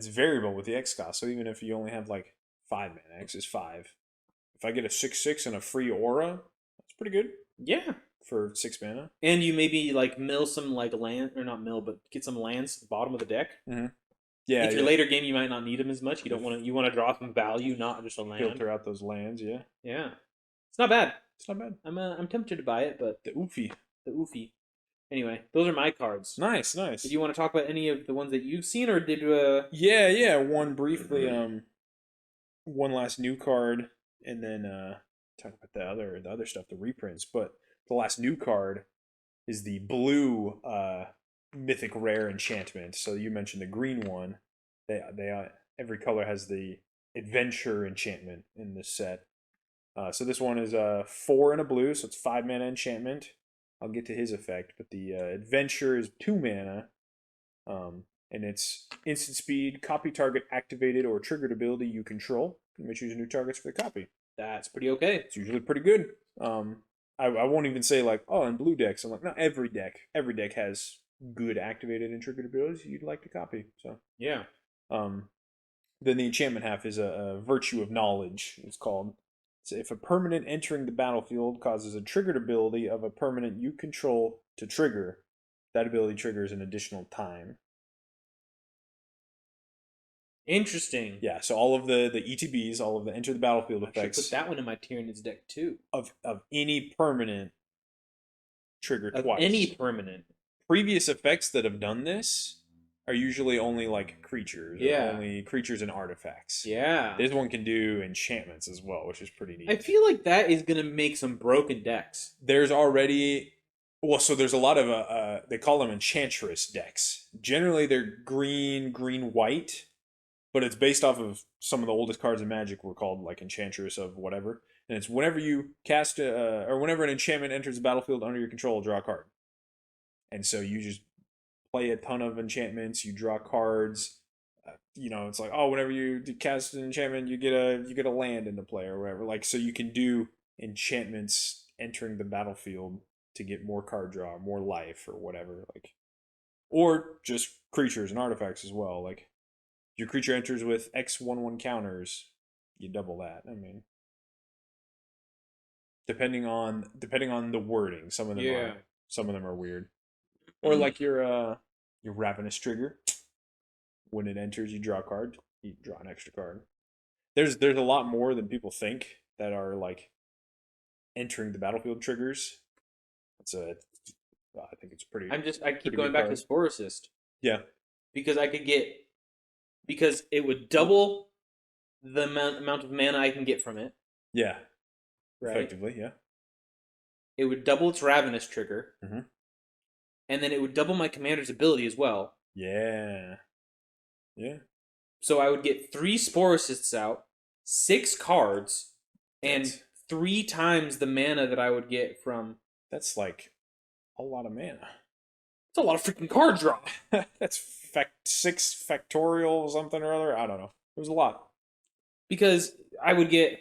Speaker 2: variable with the X cost. So even if you only have like 5 mana, X is 5. If I get a 6/6 and a free aura, that's pretty good.
Speaker 1: Yeah,
Speaker 2: for 6 mana.
Speaker 1: And you maybe like mill some like land, or not mill, but get some lands to the bottom of the deck.
Speaker 2: Yeah.
Speaker 1: If your later game, you might not need them as much. You want to draw some value, not just a land.
Speaker 2: Filter out those lands. Yeah.
Speaker 1: Yeah. It's not bad.
Speaker 2: It's not bad.
Speaker 1: I'm tempted to buy it, but
Speaker 2: the oofy.
Speaker 1: Anyway, those are my cards.
Speaker 2: Nice.
Speaker 1: Did you want to talk about any of the ones that you've seen, or did
Speaker 2: Yeah. One briefly. One last new card, and then talk about the other stuff, the reprints. But the last new card is the blue mythic rare enchantment. So you mentioned the green one. They every color has the adventure enchantment in this set. So this one is 4 and a blue, so it's 5 mana enchantment. I'll get to his effect, but the adventure is 2 mana, and it's instant speed, copy target activated or triggered ability you control. You may choose new targets for the copy.
Speaker 1: That's pretty okay.
Speaker 2: It's usually pretty good. I won't even say like, oh, in blue decks. I'm like, not every deck. Every deck has good activated and triggered abilities you'd like to copy. So
Speaker 1: yeah.
Speaker 2: Then the enchantment half is a virtue of knowledge. It's called. So if a permanent entering the battlefield causes a triggered ability of a permanent you control to trigger, that ability triggers an additional time.
Speaker 1: Interesting.
Speaker 2: Yeah, so all of the ETBs, all of the enter the battlefield effects.
Speaker 1: I should put that one in my Tyranids deck too.
Speaker 2: Of any permanent trigger twice.
Speaker 1: Any permanent.
Speaker 2: Previous effects that have done this are usually only like creatures.
Speaker 1: Yeah.
Speaker 2: Or only creatures and artifacts.
Speaker 1: Yeah.
Speaker 2: This one can do enchantments as well, which is pretty neat.
Speaker 1: I feel like that is going to make some broken decks.
Speaker 2: There's already... Well, so there's a lot of... they call them enchantress decks. Generally, they're green, white. But it's based off of some of the oldest cards in Magic were called like enchantress of whatever. And it's whenever you cast... or whenever an enchantment enters the battlefield under your control, draw a card. And so you just play a ton of enchantments, you draw cards. It's like, oh, whenever you cast an enchantment, you get a land into play or whatever. Like, so you can do enchantments entering the battlefield to get more card draw, more life or whatever. Like, or just creatures and artifacts as well. Like, your creature enters with X/1/1 counters, you double that. I mean, depending on the wording, some of them are weird. Or like your Ravenous Trigger. When it enters, you draw a card. You draw an extra card. There's a lot more than people think that are like entering the battlefield triggers. I think it's pretty.
Speaker 1: I keep going back to Spore Assist.
Speaker 2: Yeah.
Speaker 1: Because it would double the amount of mana I can get from it.
Speaker 2: Yeah.
Speaker 1: Right?
Speaker 2: Effectively, yeah.
Speaker 1: It would double its Ravenous trigger.
Speaker 2: Mm-hmm.
Speaker 1: And then it would double my commander's ability as well.
Speaker 2: Yeah. Yeah.
Speaker 1: So I would get 3 Spore Assists out, 6 cards, and 3 times the mana that I would get from...
Speaker 2: That's like a lot of mana.
Speaker 1: It's a lot of freaking card draw.
Speaker 2: That's 6 factorial something or other. I don't know. It was a lot.
Speaker 1: Because I would get...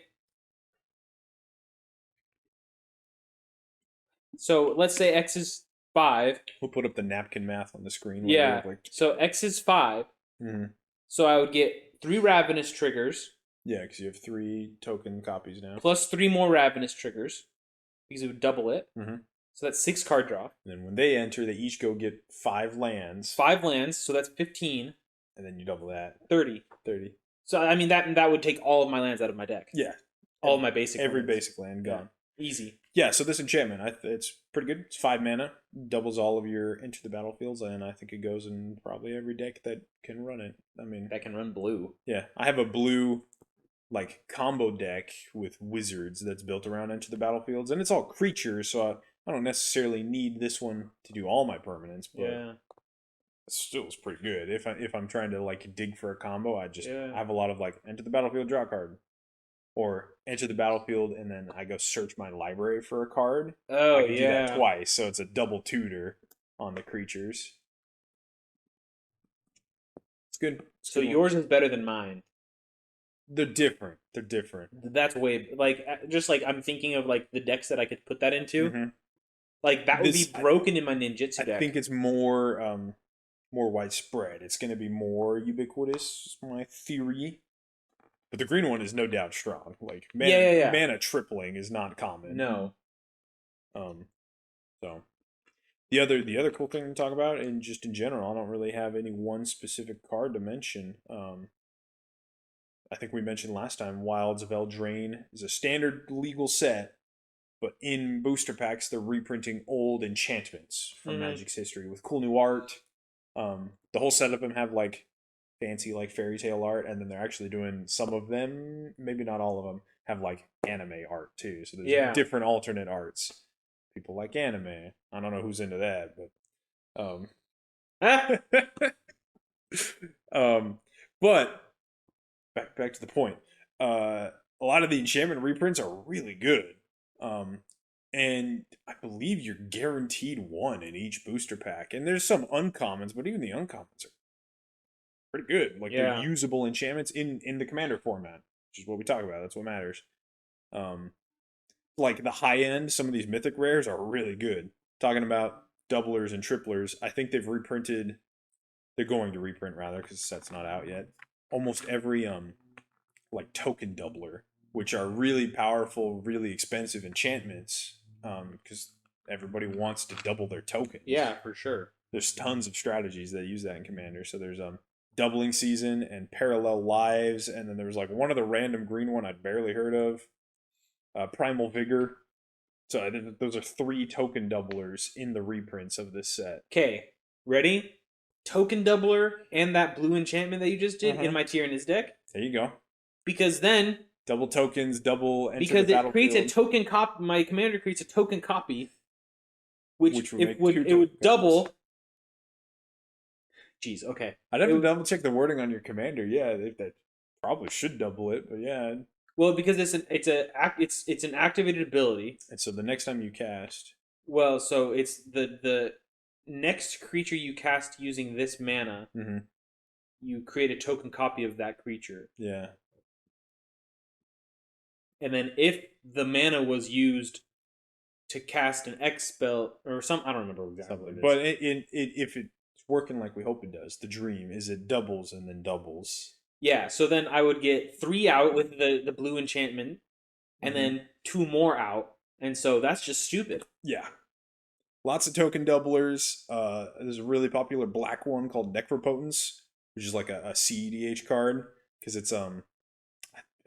Speaker 1: So let's say X is 5.
Speaker 2: We'll put up the napkin math on the screen.
Speaker 1: Yeah. So X is 5.
Speaker 2: Mm-hmm.
Speaker 1: So I would get 3 Ravenous triggers.
Speaker 2: Yeah, because you have 3 token copies now.
Speaker 1: Plus 3 more Ravenous triggers. Because it would double it.
Speaker 2: Mm-hmm.
Speaker 1: So that's 6 card draw.
Speaker 2: And then when they enter, they each go get 5 lands.
Speaker 1: 5 lands, so that's 15.
Speaker 2: And then you double that.
Speaker 1: 30. So, I mean, that would take all of my lands out of my deck.
Speaker 2: Yeah.
Speaker 1: All of my basic
Speaker 2: Every
Speaker 1: lands.
Speaker 2: basic land gone.
Speaker 1: Yeah. Easy.
Speaker 2: Yeah, so this enchantment, it's pretty good. It's 5 mana. Doubles all of your enter the battlefields, and I think it goes in probably every deck that can run it. I mean...
Speaker 1: That can run blue.
Speaker 2: Yeah. I have a blue... like combo deck with wizards that's built around enter the battlefields, and it's all creatures, so I don't necessarily need this one to do all my permanents, but it still is pretty good. If I'm trying to like dig for a combo, I have a lot of like enter the battlefield, draw a card, or enter the battlefield and then I go search my library for a card.
Speaker 1: Oh,
Speaker 2: I can do that twice, so it's a double tutor on the creatures. It's good.
Speaker 1: So yours is better than mine.
Speaker 2: They're different.
Speaker 1: That's way just like I'm thinking of like the decks that I could put that into.
Speaker 2: Mm-hmm.
Speaker 1: Like that would be broken in my ninjutsu deck.
Speaker 2: I think it's more widespread. It's going to be more ubiquitous, my theory. But the green one is no doubt strong. Like mana tripling is not common.
Speaker 1: No.
Speaker 2: So The other cool thing to talk about, and just in general, I don't really have any one specific card to mention. I think we mentioned last time, Wilds of Eldraine is a standard legal set, but in booster packs, they're reprinting old enchantments from Magic's history with cool new art. The whole set of them have like fancy like fairy tale art, and then they're actually doing some of them, maybe not all of them, have like anime art too. So there's different alternate arts. People like anime. I don't know who's into that, but but back to the point. A lot of the enchantment reprints are really good. And I believe you're guaranteed one in each booster pack. And there's some uncommons, but even the uncommons are pretty good. Like they're usable enchantments in the commander format, which is what we talk about. That's what matters. Like the high end, some of these mythic rares are really good. Talking about doublers and triplers, I think they've reprinted. They're going to reprint rather because the set's not out yet. Almost every like token doubler, which are really powerful, really expensive enchantments, because everybody wants to double their tokens.
Speaker 1: Yeah, for sure.
Speaker 2: There's tons of strategies that use that in Commander. So there's doubling season and parallel lives, and then there was like one of the random green one I'd barely heard of, Primal Vigor. So those are 3 token doublers in the reprints of this set.
Speaker 1: Okay, ready? Token doubler and that blue enchantment that you just did in my Tyrannus deck.
Speaker 2: There you go.
Speaker 1: Because then
Speaker 2: double tokens, double enter
Speaker 1: because
Speaker 2: the
Speaker 1: it creates a token copy. My commander creates a token copy, which would double. Jeez, okay.
Speaker 2: I'd have to double check the wording on your commander. Yeah, that probably should double it, but yeah.
Speaker 1: Well, because it's an activated ability,
Speaker 2: and so the next time you cast.
Speaker 1: Well, so it's the next creature you cast using this mana. You create a token copy of that creature.
Speaker 2: Yeah.
Speaker 1: And then if the mana was used to cast an X spell or I don't remember exactly what it is.
Speaker 2: But if it's working like we hope it does, the dream is it doubles and then doubles.
Speaker 1: Yeah, so then I would get 3 out with the blue enchantment, and then 2 more out, and so that's just stupid.
Speaker 2: Yeah. Lots of token doublers. There's a really popular black one called Necropotence, which is like a CEDH card, because it's it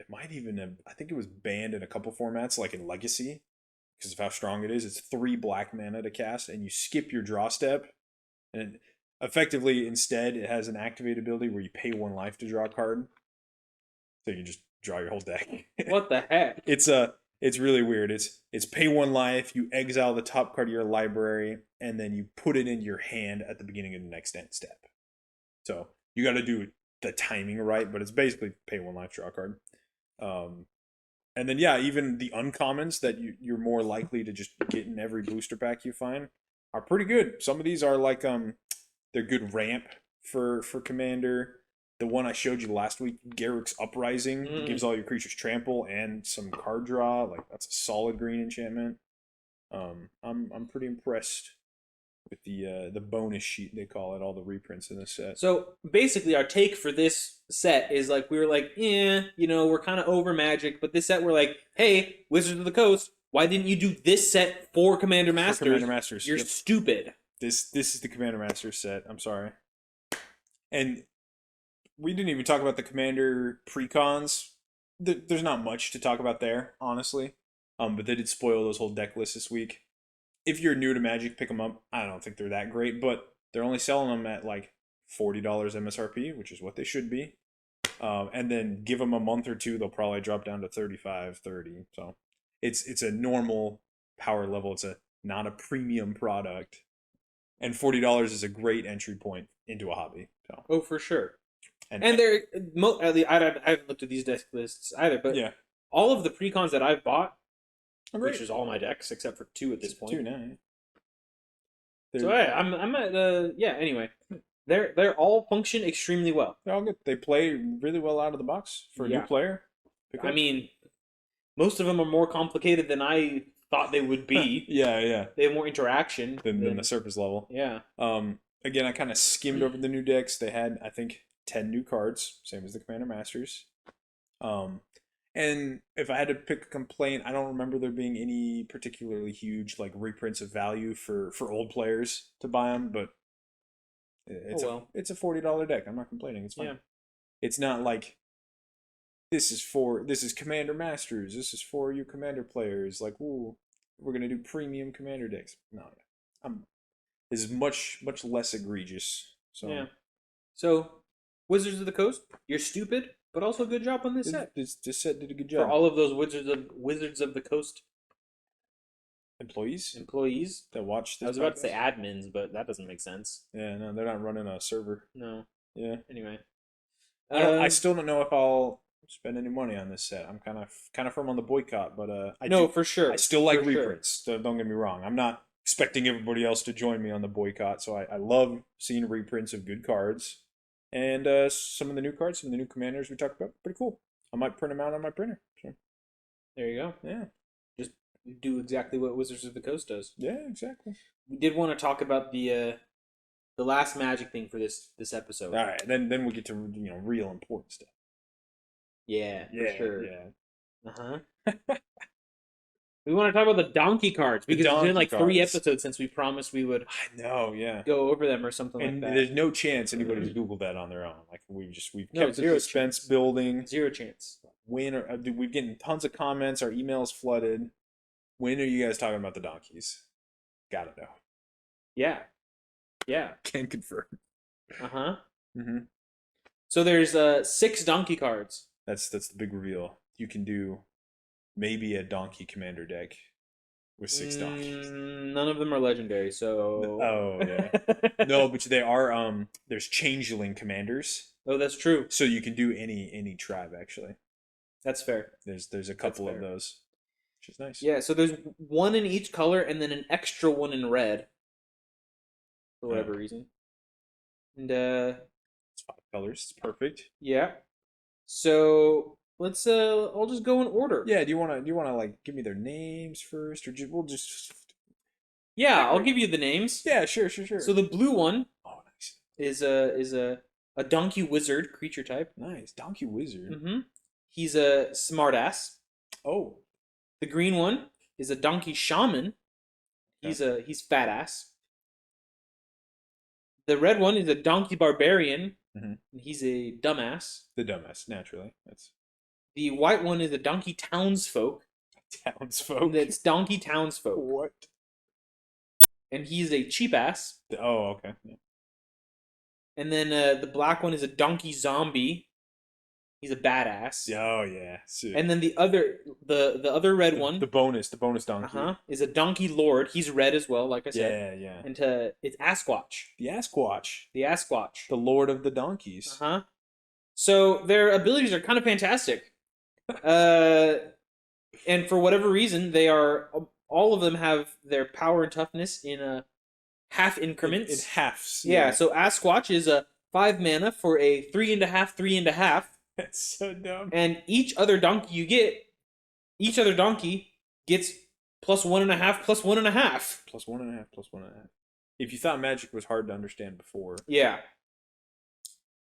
Speaker 2: might even have, I think it was banned in a couple formats, like in Legacy, because of how strong it is. It's 3 black mana to cast, and you skip your draw step, and effectively instead it has an activate ability where you pay 1 life to draw a card, so you just draw your whole deck.
Speaker 1: What the heck?
Speaker 2: It's really weird. It's pay 1 life, you exile the top card of your library, and then you put it in your hand at the beginning of the next end step. So you got to do the timing right, but it's basically pay 1 life, draw a card. And then even the uncommons that you're more likely to just get in every booster pack you find are pretty good. Some of these are like they're good ramp for Commander. The one I showed you last week, Garruk's Uprising, gives all your creatures trample and some card draw. Like that's a solid green enchantment. I'm pretty impressed with the bonus sheet, they call it, all the reprints in this set.
Speaker 1: So basically our take for this set is like we were like, we're kind of over Magic, but this set we're like, hey, Wizards of the Coast, why didn't you do this set for Commander Masters?
Speaker 2: For Commander Masters.
Speaker 1: You're stupid.
Speaker 2: This is the Commander Masters set. I'm sorry. And we didn't even talk about the Commander precons. There's not much to talk about there, honestly. But they did spoil those whole deck lists this week. If you're new to Magic, pick them up. I don't think they're that great, but they're only selling them at like $40 MSRP, which is what they should be. And then give them a month or two, they'll probably drop down to 35, 30. So it's a normal power level. It's not a premium product. And $40 is a great entry point into a hobby. So.
Speaker 1: Oh, for sure. And they're I haven't looked at these deck lists either, but all of the precons that I've bought, which is all my decks except for 2 at this point.
Speaker 2: 2 now.
Speaker 1: So I'm at anyway, they're all function extremely well.
Speaker 2: They're all good. They play really well out of the box for a new player.
Speaker 1: I mean, most of them are more complicated than I thought they would be.
Speaker 2: Yeah.
Speaker 1: They have more interaction
Speaker 2: than the surface level.
Speaker 1: Yeah.
Speaker 2: Again, I kind of skimmed over the new decks. They had, I think, 10 new cards, same as the Commander Masters. And And if I had to pick a complaint, I don't remember there being any particularly huge like reprints of value for old players to buy them. But it's a $40 deck. I'm not complaining. It's fine.
Speaker 1: Yeah.
Speaker 2: It's not like this is Commander Masters. This is for you Commander players. Like, ooh, we're gonna do premium Commander decks. No, this is much less egregious. So
Speaker 1: yeah. So, Wizards of the Coast, you're stupid, but also good job on this set.
Speaker 2: This set did a good job.
Speaker 1: For all of those Wizards of the Coast
Speaker 2: employees
Speaker 1: that
Speaker 2: watch this.
Speaker 1: I was about to say admins, but that doesn't make sense.
Speaker 2: Yeah, no, they're not running a server.
Speaker 1: No.
Speaker 2: Yeah.
Speaker 1: Anyway,
Speaker 2: I still don't know if I'll spend any money on this set. I'm kind of firm on the boycott, but
Speaker 1: for sure.
Speaker 2: I still like reprints. Sure. Don't get me wrong. I'm not expecting everybody else to join me on the boycott. So I love seeing reprints of good cards, and some of the new cards, some of the new commanders we talked about, pretty cool. I might print them out on my printer. So.
Speaker 1: There you go.
Speaker 2: Yeah.
Speaker 1: Just do exactly what Wizards of the Coast does.
Speaker 2: Yeah, exactly.
Speaker 1: We did want to talk about the last Magic thing for this episode.
Speaker 2: All right, then we'll get to real important stuff.
Speaker 1: Yeah, for sure.
Speaker 2: Yeah.
Speaker 1: We want to talk about the donkey cards because it's been like 3 episodes since we promised we would.
Speaker 2: I know, yeah.
Speaker 1: Go over them or something like that.
Speaker 2: And there's no chance anybody's Googled that on their own. Like we've kept
Speaker 1: zero
Speaker 2: suspense building.
Speaker 1: 0 chance.
Speaker 2: When we've getting tons of comments, our emails flooded. When are you guys talking about the donkeys? Gotta know.
Speaker 1: Yeah.
Speaker 2: Can confirm.
Speaker 1: Mm-hmm. So there's 6 donkey cards.
Speaker 2: That's the big reveal. You can do maybe a donkey commander deck with 6 donkeys.
Speaker 1: None of them are legendary, so.
Speaker 2: Oh yeah. No, but they are. There's changeling commanders.
Speaker 1: Oh, that's true.
Speaker 2: So you can do any tribe actually.
Speaker 1: That's fair.
Speaker 2: There's a couple of those, which is nice.
Speaker 1: Yeah. So there's 1 in each color, and then an extra 1 in red. For whatever reason. And
Speaker 2: it's 5 colors. It's perfect.
Speaker 1: Yeah. So let's I'll just go in order.
Speaker 2: Yeah, do you wanna like give me their names first, or we'll just
Speaker 1: Yeah, I'll give you the names.
Speaker 2: Yeah, sure.
Speaker 1: So the blue one
Speaker 2: nice.
Speaker 1: is a donkey wizard creature type.
Speaker 2: Nice. Donkey wizard.
Speaker 1: Mm-hmm. He's a smartass.
Speaker 2: Oh.
Speaker 1: The green one is a donkey shaman.
Speaker 2: Okay.
Speaker 1: He's fat ass. The red one is a donkey barbarian.
Speaker 2: Mm-hmm.
Speaker 1: And he's a dumbass.
Speaker 2: The dumbass, naturally. That's.
Speaker 1: The white one is a donkey townsfolk.
Speaker 2: Townsfolk.
Speaker 1: That's donkey townsfolk.
Speaker 2: What?
Speaker 1: And he's a cheap ass.
Speaker 2: Oh, okay. Yeah.
Speaker 1: And then the black one is a donkey zombie. He's a badass.
Speaker 2: Oh yeah. Sick.
Speaker 1: And then the other red one,
Speaker 2: the bonus donkey,
Speaker 1: is a donkey lord. He's red as well, like I said.
Speaker 2: Yeah.
Speaker 1: And it's Asquatch.
Speaker 2: The Asquatch.
Speaker 1: The
Speaker 2: lord of the donkeys.
Speaker 1: So their abilities are kind of fantastic. And for whatever reason, all of them have their power and toughness in half increments.
Speaker 2: In halves.
Speaker 1: Yeah. So Asquatch is a 5 mana for a 3.5/3.5.
Speaker 2: That's so dumb.
Speaker 1: And each other donkey gets +1.5, +1.5.
Speaker 2: +1.5. If you thought Magic was hard to understand before.
Speaker 1: Yeah.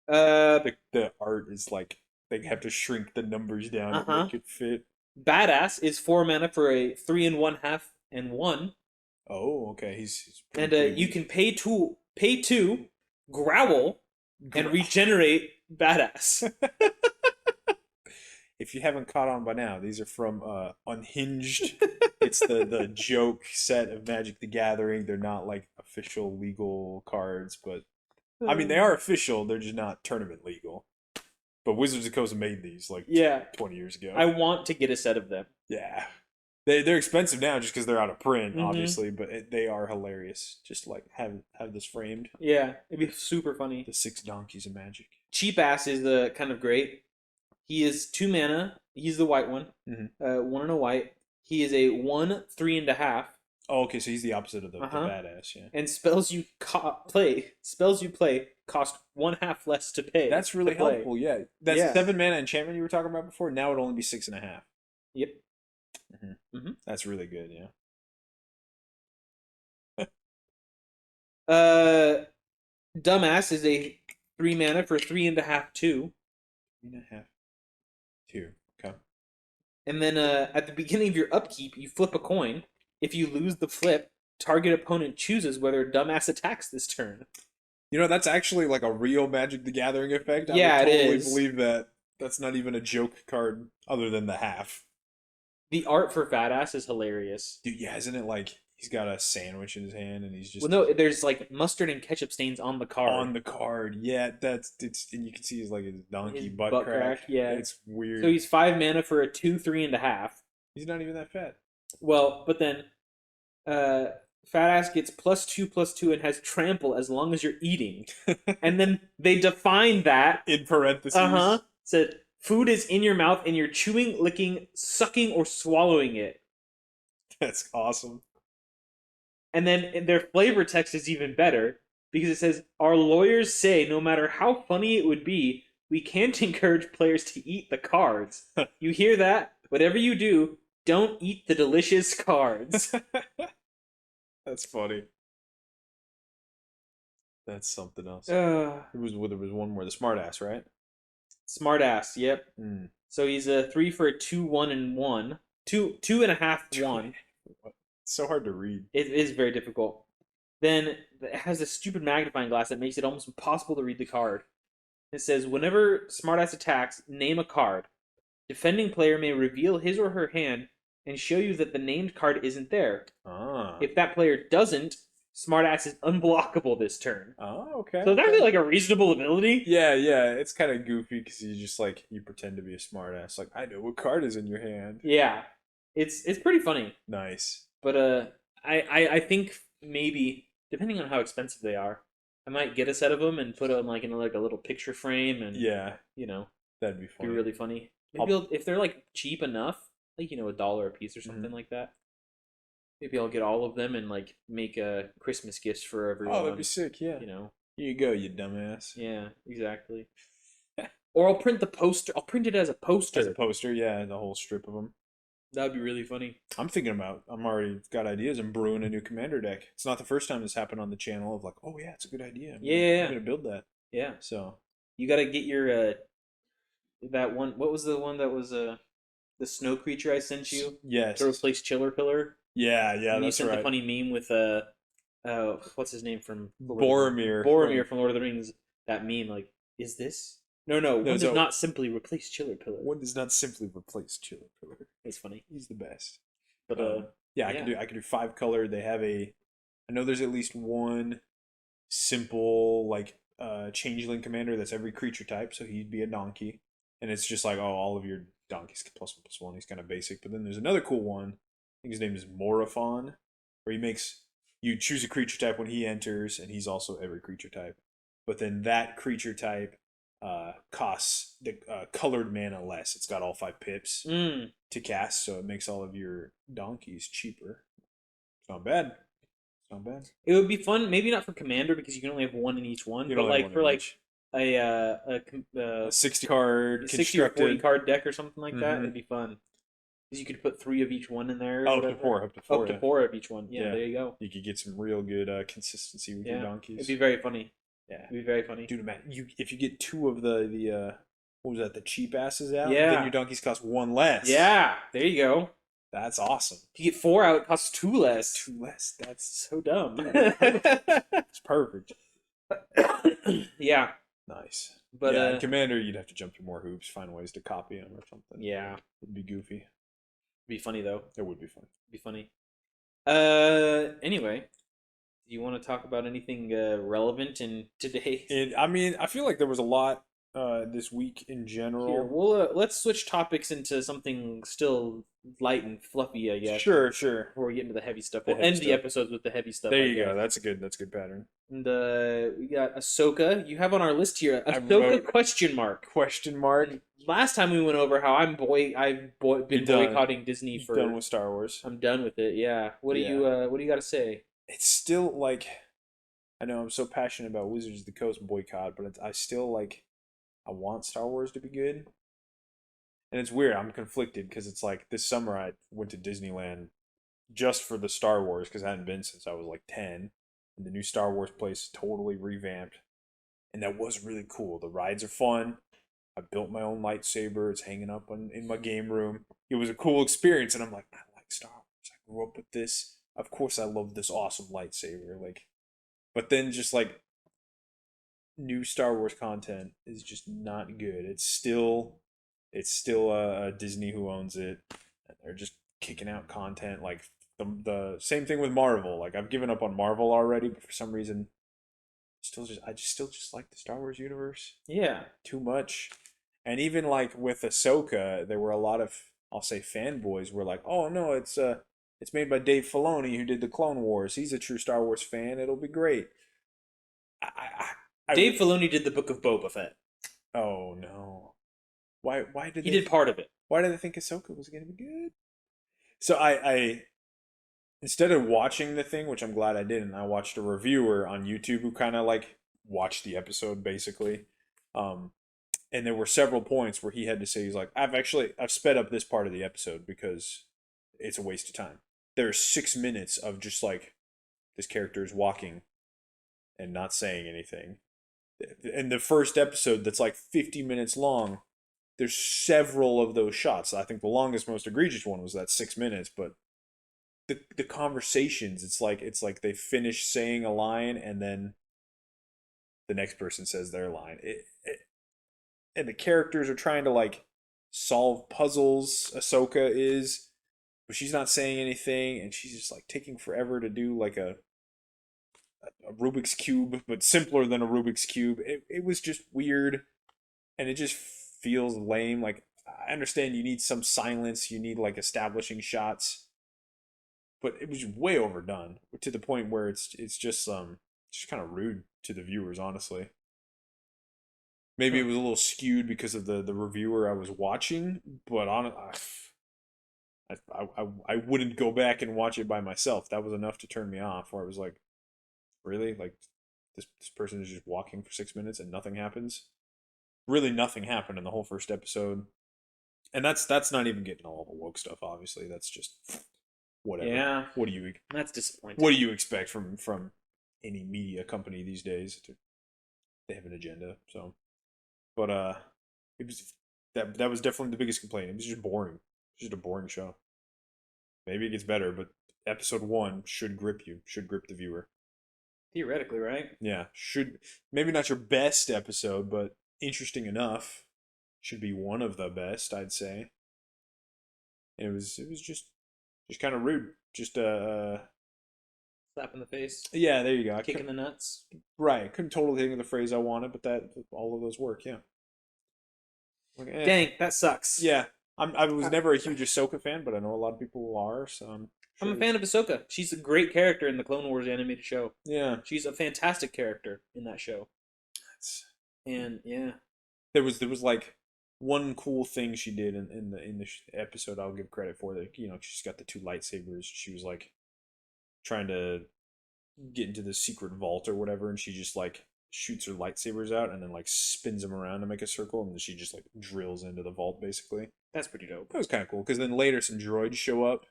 Speaker 2: The art is like they have to shrink the numbers down to make it fit.
Speaker 1: Badass is 4 mana for a 3.5 and 1.
Speaker 2: Oh, okay. He's
Speaker 1: and you can pay 2, growl, and regenerate Badass.
Speaker 2: If you haven't caught on by now, these are from Unhinged. It's the joke set of Magic the Gathering. They're not like official legal cards, but I mean they are official. They're just not tournament legal. But Wizards of the Coast made these like 20 years ago.
Speaker 1: I want to get a set of them.
Speaker 2: Yeah. They're expensive now just because they're out of print, obviously, but they are hilarious. Just like have this framed.
Speaker 1: Yeah, it'd be super funny.
Speaker 2: The 6 donkeys of Magic.
Speaker 1: Cheap Ass is kind of great. He is 2 mana. He's the white one. 1 and a white. He is a 1 3.5.
Speaker 2: Oh, okay. So he's the opposite of the badass. Yeah.
Speaker 1: And spells you play cost 1/2 less to pay.
Speaker 2: That's really helpful. Yeah. That's 7 mana enchantment you were talking about before. Now it'd only be 6.5.
Speaker 1: Yep.
Speaker 2: That's really good.
Speaker 1: Yeah. Dumbass is a 3 mana for 3.5/2.
Speaker 2: 3.5/2. Okay.
Speaker 1: And then at the beginning of your upkeep, you flip a coin. If you lose the flip, target opponent chooses whether dumbass attacks this turn.
Speaker 2: You know, that's actually like a real Magic the Gathering effect.
Speaker 1: Yeah,
Speaker 2: I would totally
Speaker 1: it is.
Speaker 2: believe that. That's not even a joke card other than the half.
Speaker 1: The art for Fat Ass is hilarious.
Speaker 2: Dude, yeah, isn't it like he's got a sandwich in his hand and he's just...
Speaker 1: Well, no, there's like mustard and ketchup stains on the card.
Speaker 2: On the card, yeah, and you can see his donkey butt crack.
Speaker 1: Yeah,
Speaker 2: it's weird.
Speaker 1: So he's 5 mana for a 2/3.5.
Speaker 2: He's not even that fat.
Speaker 1: Well, but then, Fat Ass gets +2/+2 and has trample as long as you're eating. And then they define that
Speaker 2: in parentheses.
Speaker 1: Said food is in your mouth and you're chewing, licking, sucking, or swallowing it.
Speaker 2: That's awesome.
Speaker 1: And then their flavor text is even better because it says, our lawyers say no matter how funny it would be, we can't encourage players to eat the cards. You hear that? Whatever you do, don't eat the delicious cards.
Speaker 2: That's funny. That's something else. There was one more. The smartass, right?
Speaker 1: Smartass, yep.
Speaker 2: Mm.
Speaker 1: So he's a 3 for a 2/1 and 1. 2.5 1.
Speaker 2: It's so hard to read.
Speaker 1: It is very difficult. Then it has this stupid magnifying glass that makes it almost impossible to read the card. It says, whenever Smartass attacks, name a card. Defending player may reveal his or her hand and show you that the named card isn't there. If that player doesn't, Smartass is unblockable this turn.
Speaker 2: Oh, okay.
Speaker 1: So that's like a reasonable ability.
Speaker 2: Yeah. It's kind of goofy because you just you pretend to be a smartass. Like, I know what card is in your hand.
Speaker 1: Yeah. It's pretty funny.
Speaker 2: Nice.
Speaker 1: But I think maybe, depending on how expensive they are, I might get a set of them and put them in a little picture frame and
Speaker 2: that'd be funny.
Speaker 1: Be really funny. Maybe if they're cheap enough, $1 a piece or something like that. Maybe I'll get all of them and make Christmas gifts for everyone.
Speaker 2: Oh, that'd be sick. Yeah. Here you go, you dumbass.
Speaker 1: Yeah, exactly. Or I'll print the poster. I'll print it as a poster.
Speaker 2: As a poster, yeah, the whole strip of them.
Speaker 1: That'd be really funny.
Speaker 2: I'm already got ideas. I'm brewing a new commander deck. It's not the first time this happened on the channel of oh yeah, it's a good idea. I'm gonna build that.
Speaker 1: Yeah.
Speaker 2: So
Speaker 1: you gotta get your that one. What was the one that was the snow creature I sent you?
Speaker 2: Yes.
Speaker 1: To replace Chiller Pillar.
Speaker 2: Yeah,
Speaker 1: and
Speaker 2: that's right.
Speaker 1: You sent the funny meme with what's his name from
Speaker 2: Boromir.
Speaker 1: Boromir from Lord of the Rings. That meme, is this? No, one does not simply replace Chiller Pillar.
Speaker 2: One does not simply replace Chiller Pillar.
Speaker 1: That's funny.
Speaker 2: He's the best.
Speaker 1: But
Speaker 2: I can do 5 color. They have I know there's at least one simple changeling commander that's every creature type, so he'd be a donkey. And it's just all of your donkeys get +1/+1. He's kind of basic. But then there's another cool one. I think his name is Morafon, where he makes you choose a creature type when he enters, and he's also every creature type. But then that creature type costs the colored mana less. It's got all 5 pips to cast, so it makes all of your donkeys cheaper. It's not bad. It's not bad.
Speaker 1: It would be fun, maybe not for commander because you can only have one in each one, but for a
Speaker 2: 60 card
Speaker 1: 60 or 40 card deck or something like that, it'd be fun. Because you could put 3 of each one in there.
Speaker 2: Up to 4. Up to
Speaker 1: 4 of each one. Yeah, there you go.
Speaker 2: You could get some real good consistency with your donkeys.
Speaker 1: It'd be very funny.
Speaker 2: Yeah,
Speaker 1: it'd be very funny.
Speaker 2: Dude, man, if you get 2 of the what was that? The cheap asses out.
Speaker 1: Yeah.
Speaker 2: Then your donkeys cost 1 less.
Speaker 1: Yeah, there you go.
Speaker 2: That's awesome.
Speaker 1: If you get 4 out, it costs 2 less.
Speaker 2: 2 less. That's
Speaker 1: so dumb.
Speaker 2: It's perfect.
Speaker 1: Yeah.
Speaker 2: Nice.
Speaker 1: But
Speaker 2: in Commander, you'd have to jump through more hoops, find ways to copy them or something.
Speaker 1: Yeah.
Speaker 2: It'd be goofy.
Speaker 1: It'd be funny though.
Speaker 2: It would be fun.
Speaker 1: It'd be funny. Anyway, do you want to talk about anything relevant in today?
Speaker 2: I feel like there was a lot this week in general.
Speaker 1: Here, we'll let's switch topics into something still light and fluffy, I guess.
Speaker 2: Sure.
Speaker 1: Before we get into the heavy stuff, we'll end the episodes with the heavy stuff.
Speaker 2: There you go. That's a good pattern.
Speaker 1: And we got AHSOKA. You have on our list here AHSOKA question mark.
Speaker 2: And
Speaker 1: last time we went over how I've been boycotting Disney for.
Speaker 2: Done with Star Wars.
Speaker 1: I'm done with it. Yeah. What do you got to say?
Speaker 2: It's still I know I'm so passionate about Wizards of the Coast boycott, but I still I want Star Wars to be good. And it's weird. I'm conflicted because it's this summer I went to Disneyland just for the Star Wars because I hadn't been since I was 10. And the new Star Wars place is totally revamped. And that was really cool. The rides are fun. I built my own lightsaber. It's hanging up in my game room. It was a cool experience, and I'm like, I like Star Wars. I grew up with this. Of course, I love this awesome lightsaber. Like, but then just like new Star Wars content is just not good. It's still Disney who owns it. And they're just kicking out content like the same thing with Marvel. Like I've given up on Marvel already, but for some reason, I still just like the Star Wars universe
Speaker 1: Yeah.
Speaker 2: too much. And even like with Ahsoka, there were a lot of, I'll say, fanboys were like, "Oh no, it's made by Dave Filoni who did the Clone Wars. He's a true Star Wars fan. It'll be great." I,
Speaker 1: Dave Filoni did the Book of Boba Fett.
Speaker 2: Oh no. Why did
Speaker 1: He
Speaker 2: they
Speaker 1: did part of it.
Speaker 2: why did they think Ahsoka was gonna be good? So I instead of watching the thing, which I'm glad I didn't, I watched a reviewer on YouTube who kind of like watched the episode basically. Um and there were several points where he had to say, he's like, I've sped up this part of the episode because it's a waste of time. There's 6 minutes of just like this character is walking and not saying anything. In the first episode that's like 50 minutes long, there's several of those shots. I think the longest, most egregious one was that 6 minutes, but the conversations, it's like they finish saying a line and then the next person says their line. And the characters are trying to like solve puzzles. Ahsoka is, but she's not saying anything, and she's just like taking forever to do like a Rubik's cube, but simpler than a Rubik's cube. It was just weird, and it just feels lame. Like I understand you need some silence, you need like establishing shots, but it was way overdone to the point where it's just kind of rude to the viewers, honestly. Maybe it was a little skewed because of the reviewer I was watching, but I wouldn't go back and watch it by myself. That was enough to turn me off. Where I was like, really, like this person is just walking for 6 minutes and nothing happens. Really, nothing happened in the whole first episode, and that's not even getting all the woke stuff. Obviously, that's just whatever.
Speaker 1: Yeah.
Speaker 2: That's
Speaker 1: disappointing.
Speaker 2: What do you expect from any media company these days? They have an agenda, so. But it was that was definitely the biggest complaint. It was just boring. It's just a boring show. Maybe it gets better, but episode 1 should grip you, should grip the viewer.
Speaker 1: Theoretically, right?
Speaker 2: Yeah, should maybe not your best episode, but interesting enough. Should be one of the best, I'd say. And it was just kind of rude. Just
Speaker 1: slap in the face.
Speaker 2: Yeah, there you go.
Speaker 1: Kick in the nuts.
Speaker 2: Right. Couldn't totally think of the phrase I wanted, but that all of those work. Yeah.
Speaker 1: Like, dang, that sucks.
Speaker 2: Yeah, I was never a huge Ahsoka fan, but I know a lot of people are. So
Speaker 1: I'm a fan of Ahsoka. She's a great character in the Clone Wars animated show.
Speaker 2: Yeah,
Speaker 1: she's a fantastic character in that show. And yeah,
Speaker 2: there was like one cool thing she did in the episode. I'll give credit for that. She's got the 2 lightsabers. She was like trying to get into the secret vault or whatever, and she just like shoots her lightsabers out and then like spins them around to make a circle, and then she just like drills into the vault basically.
Speaker 1: That's pretty dope.
Speaker 2: That was kind of cool because then later some droids show up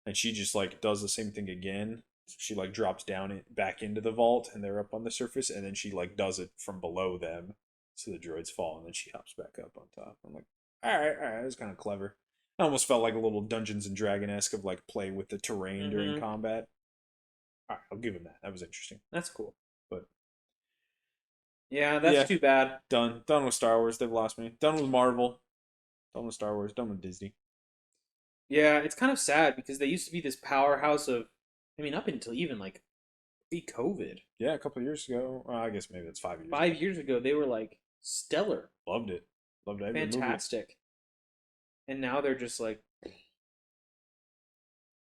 Speaker 2: and she just like does the same thing again. She like drops down back into the vault and they're up on the surface, and then she like does it from below them so the droids fall, and then she hops back up on top. I'm like, all right, that was kind of clever. I almost felt like a little Dungeons and Dragon-esque of like play with the terrain during combat. All right, I'll give him that. That was interesting.
Speaker 1: That's cool.
Speaker 2: But
Speaker 1: yeah, that's too bad.
Speaker 2: Done with Star Wars. They've lost me. Done with Marvel. Done with Star Wars. Done with Disney.
Speaker 1: Yeah, it's kind of sad because they used to be this powerhouse of, I mean, up until even like pre-COVID.
Speaker 2: Yeah, a couple of years ago. I guess maybe that's 5 years.
Speaker 1: 5 years ago, they were like stellar.
Speaker 2: Loved it. Loved it.
Speaker 1: Fantastic. And now they're just like,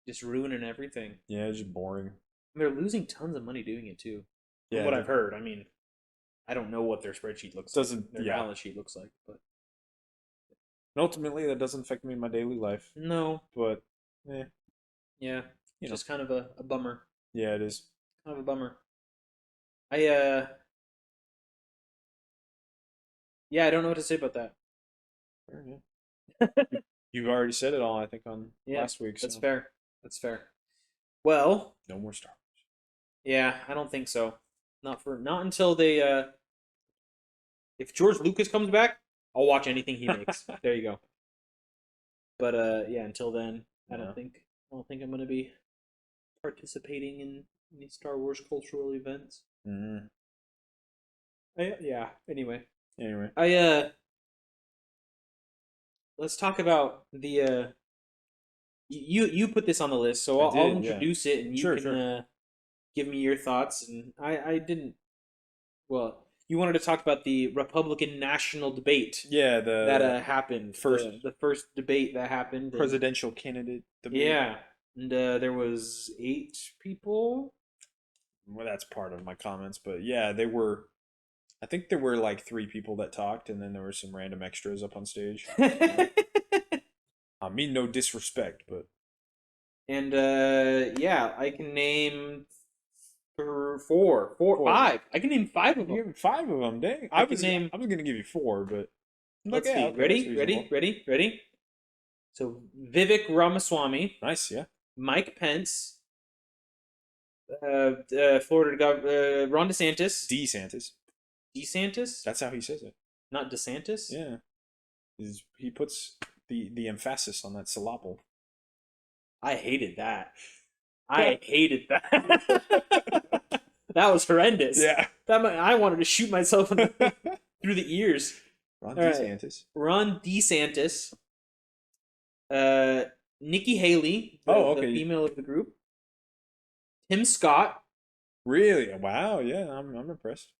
Speaker 1: just ruining everything.
Speaker 2: Yeah, it's just boring.
Speaker 1: And they're losing tons of money doing it too.
Speaker 2: Yeah,
Speaker 1: from what I've heard. I mean, I don't know what their spreadsheet looks like. Their balance sheet looks like, but.
Speaker 2: And ultimately, that doesn't affect me in my daily life.
Speaker 1: No.
Speaker 2: But,
Speaker 1: yeah. Just kind of a bummer.
Speaker 2: Yeah, it is.
Speaker 1: Kind of a bummer. Yeah, I don't know what to say about that.
Speaker 2: Yeah. You've already said it all, I think, on last week.
Speaker 1: So. That's fair. Well.
Speaker 2: No more Star Wars.
Speaker 1: Yeah, I don't think so. Not until they. If George Lucas comes back, I'll watch anything he makes. There you go. But yeah, until then, I don't think I'm gonna be participating in any Star Wars cultural events.
Speaker 2: Mm.
Speaker 1: Yeah. Anyway,
Speaker 2: I
Speaker 1: let's talk about the you put this on the list, so I'll introduce it, and you can give me your thoughts. And I didn't. Well, you wanted to talk about the Republican national debate.
Speaker 2: Yeah,
Speaker 1: that happened
Speaker 2: first
Speaker 1: the first debate that happened.
Speaker 2: Presidential candidate debate.
Speaker 1: Yeah, and there was 8 people.
Speaker 2: Well, that's part of my comments, but yeah, they were. I think there were like 3 people that talked, and then there were some random extras up on stage. I mean, no disrespect, but.
Speaker 1: And yeah, I can name 5. I can name 5 of them.
Speaker 2: You have 5 of them, dang. I was gonna give you 4, but
Speaker 1: let's see. Ready? So Vivek Ramaswamy.
Speaker 2: Nice, yeah.
Speaker 1: Mike Pence. Florida Governor Ron DeSantis. DeSantis.
Speaker 2: That's how he says it.
Speaker 1: Not DeSantis.
Speaker 2: Yeah. He puts the emphasis on that syllable.
Speaker 1: I hated that. That was horrendous.
Speaker 2: Yeah.
Speaker 1: I wanted to shoot myself through the ears.
Speaker 2: Ron DeSantis.
Speaker 1: Ron DeSantis. Nikki Haley, the female of the group. Tim Scott.
Speaker 2: Really? Wow. Yeah, I'm impressed.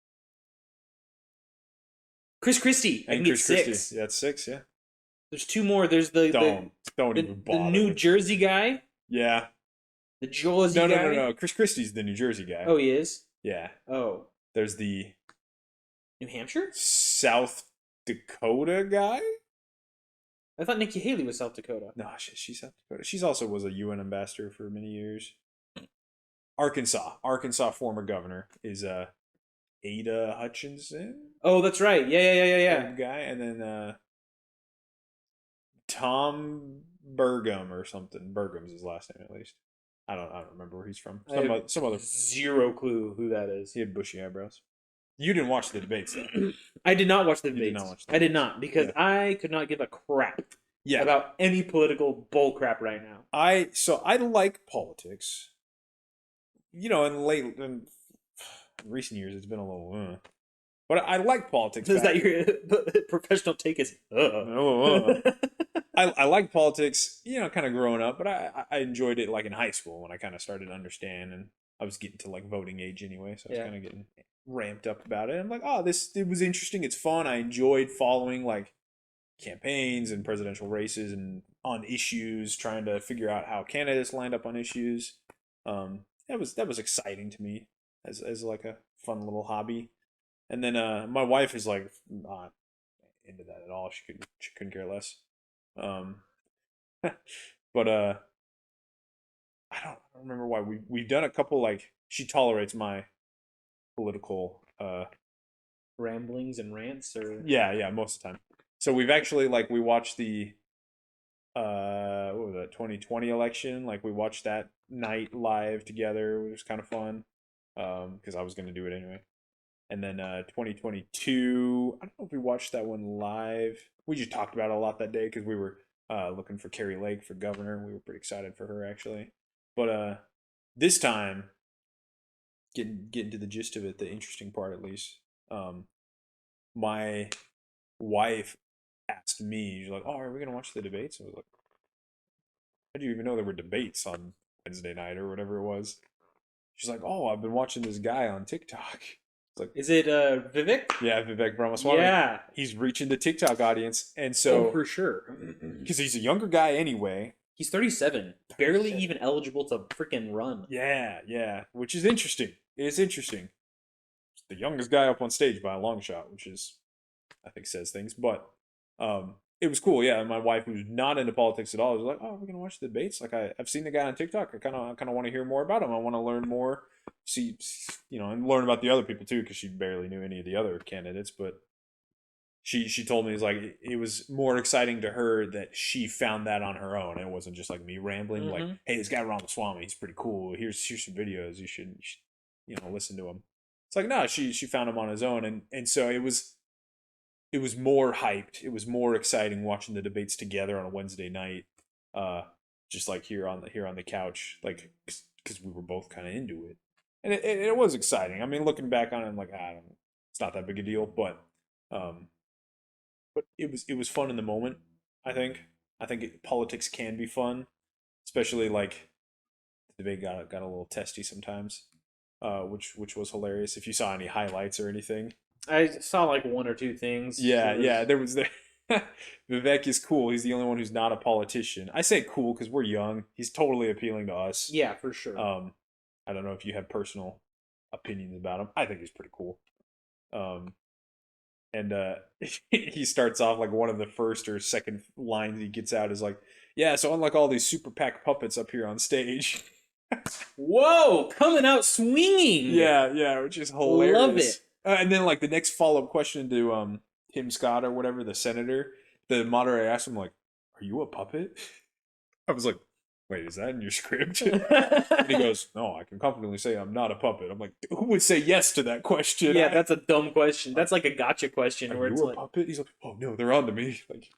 Speaker 1: Chris Christie.
Speaker 2: And Chris Christie. Yeah, it's 6. Yeah.
Speaker 1: There's 2 more. There's the
Speaker 2: even bother.
Speaker 1: The New Jersey guy.
Speaker 2: Yeah.
Speaker 1: The Jersey guy.
Speaker 2: No. Chris Christie's the New Jersey guy.
Speaker 1: Oh, he is.
Speaker 2: Yeah.
Speaker 1: Oh.
Speaker 2: There's the
Speaker 1: New Hampshire?
Speaker 2: South Dakota guy?
Speaker 1: I thought Nikki Haley was South Dakota.
Speaker 2: No, she's South Dakota. She's also was a UN ambassador for many years. Arkansas former governor is Ada Hutchinson.
Speaker 1: Oh, that's right. Yeah.
Speaker 2: Guy, and then Tom Burgum or something. Burgum's his last name, at least. I don't remember where he's from. Some other
Speaker 1: zero clue who that is.
Speaker 2: He had bushy eyebrows. You didn't watch the debates, though.
Speaker 1: I did not watch the debates. I did not, because I could not give a crap about any political bull crap right now.
Speaker 2: I like politics. You know, in recent years, it's been a little. But I like politics.
Speaker 1: Is that your professional take? Is
Speaker 2: I like politics, you know, kind of growing up, but I enjoyed it like in high school when I kind of started to understand, and I was getting to like voting age anyway, so I was kind of getting ramped up about it. I'm like, oh, it was interesting. It's fun. I enjoyed following like campaigns and presidential races and on issues, trying to figure out how candidates lined up on issues. That was exciting to me as like a fun little hobby. And then my wife is like not into that at all. She couldn't care less. But I don't remember why we've done a couple, like, she tolerates my political
Speaker 1: ramblings and rants, or
Speaker 2: yeah most of the time. So we've actually, like, we watched the what was that, 2020 election, like we watched that night live together, which was kind of fun, because I was going to do it anyway. And then 2022, I don't know if we watched that one live. We just talked about it a lot that day because we were looking for Carrie Lake for governor. We were pretty excited for her, actually. But this time, getting to the gist of it, the interesting part at least, my wife asked me, she's like, oh, are we going to watch the debates? I was like, how do you even know there were debates on Wednesday night or whatever it was? She's like, oh, I've been watching this guy on TikTok. It's like,
Speaker 1: is it Vivek?
Speaker 2: Yeah, Vivek Ramaswamy.
Speaker 1: Yeah.
Speaker 2: He's reaching the TikTok audience. And so,
Speaker 1: for sure.
Speaker 2: Because he's a younger guy anyway.
Speaker 1: He's 37. Barely even eligible to freaking run.
Speaker 2: Yeah. Which is interesting. It is interesting. It's the youngest guy up on stage by a long shot, which is, I think, says things. But it was cool, yeah. And my wife, who's not into politics at all, was like, oh, we're going to watch the debates. Like, I've seen the guy on TikTok. I kind of want to hear more about him. I want to learn more. See, you know, and learn about the other people too, because she barely knew any of the other candidates. But she told me, it's like, it was more exciting to her that she found that on her own. It wasn't just like me rambling, like, hey, this guy Ramaswamy, he's pretty cool. Here's some videos. You should you know, listen to him. It's like, no, she found him on his own, and so it was it was more hyped. It was more exciting watching the debates together on a Wednesday night, just like here on the couch, like because we were both kind of into it, and it was exciting. I mean, looking back on it, I'm like, I don't know, it's not that big a deal, um, but it was fun in the moment. I think politics can be fun, especially like the debate got a little testy sometimes, which was hilarious. If you saw any highlights or anything.
Speaker 1: I saw like one or two things.
Speaker 2: Yeah. There was Vivek is cool. He's the only one who's not a politician. I say cool because we're young. He's totally appealing to us.
Speaker 1: Yeah, for sure.
Speaker 2: I don't know if you have personal opinions about him. I think he's pretty cool. And he starts off like one of the first or second lines he gets out is like, "Yeah, so unlike all these super PAC puppets up here on stage."
Speaker 1: Whoa, coming out swinging.
Speaker 2: Yeah, which is hilarious.
Speaker 1: Love it.
Speaker 2: And then like the next follow up question to Tim Scott or whatever, the senator, the moderator asked him like, "Are you a puppet?" I was like, "Wait, is that in your script?" And he goes, "No, I can confidently say I'm not a puppet." I'm like, who would say yes to that question?
Speaker 1: Yeah, that's a dumb question. That's like a gotcha question.
Speaker 2: Are
Speaker 1: where
Speaker 2: you
Speaker 1: it's
Speaker 2: a
Speaker 1: like,
Speaker 2: puppet? He's like, "Oh no, they're on to me." Like,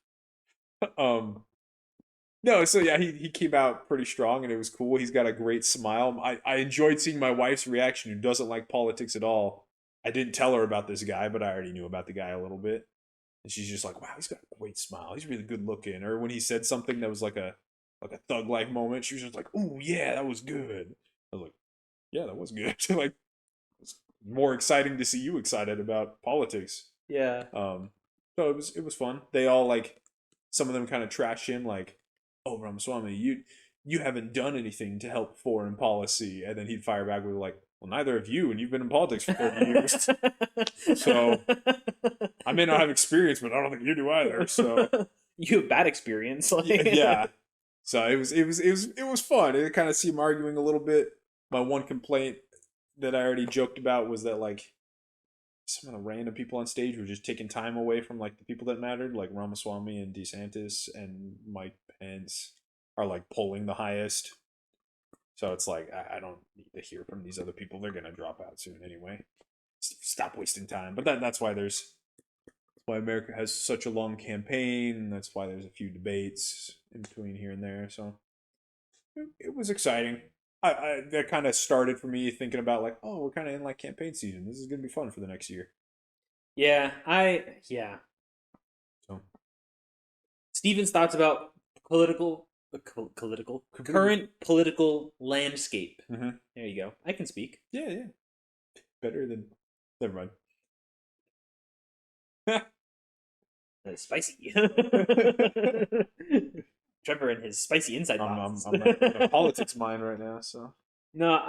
Speaker 2: no, so yeah, he came out pretty strong and it was cool. He's got a great smile. I enjoyed seeing my wife's reaction, who doesn't like politics at all. I didn't tell her about this guy, but I already knew about the guy a little bit. And she's just like, "Wow, he's got a great smile. He's really good looking." Or when he said something that was like a thug life moment, she was just like, "Oh yeah, that was good." I was like, "Yeah, that was good." Like, it's more exciting to see you excited about politics.
Speaker 1: yeah.
Speaker 2: So it was fun. They all like, some of them kind of trash him like, "Oh, Ramaswamy, you haven't done anything to help foreign policy," and then he'd fire back with like, "Well, neither have you, and you've been in politics for 30 years." So I may not have experience, but I don't think you do either. So
Speaker 1: you have bad experience. Like.
Speaker 2: yeah. So it was fun. It kind of seemed arguing a little bit. My one complaint that I already joked about was that like some of the random people on stage were just taking time away from like the people that mattered, like Ramaswamy and DeSantis and Mike Pence are like polling the highest. So it's like I don't need to hear from these other people. They're gonna drop out soon anyway. Stop wasting time. But that's why America has such a long campaign. That's why there's a few debates in between here and there. So it was exciting. That kind of started for me thinking about like, oh, we're kind of in like campaign season. This is gonna be fun for the next year.
Speaker 1: Yeah.
Speaker 2: So
Speaker 1: Steven's thoughts about current political landscape.
Speaker 2: Mm-hmm.
Speaker 1: There you go. I can speak.
Speaker 2: Yeah. Better than. Never mind.
Speaker 1: That's spicy. Trevor and his spicy inside thoughts.
Speaker 2: I'm in a politics mind right now, so.
Speaker 1: No,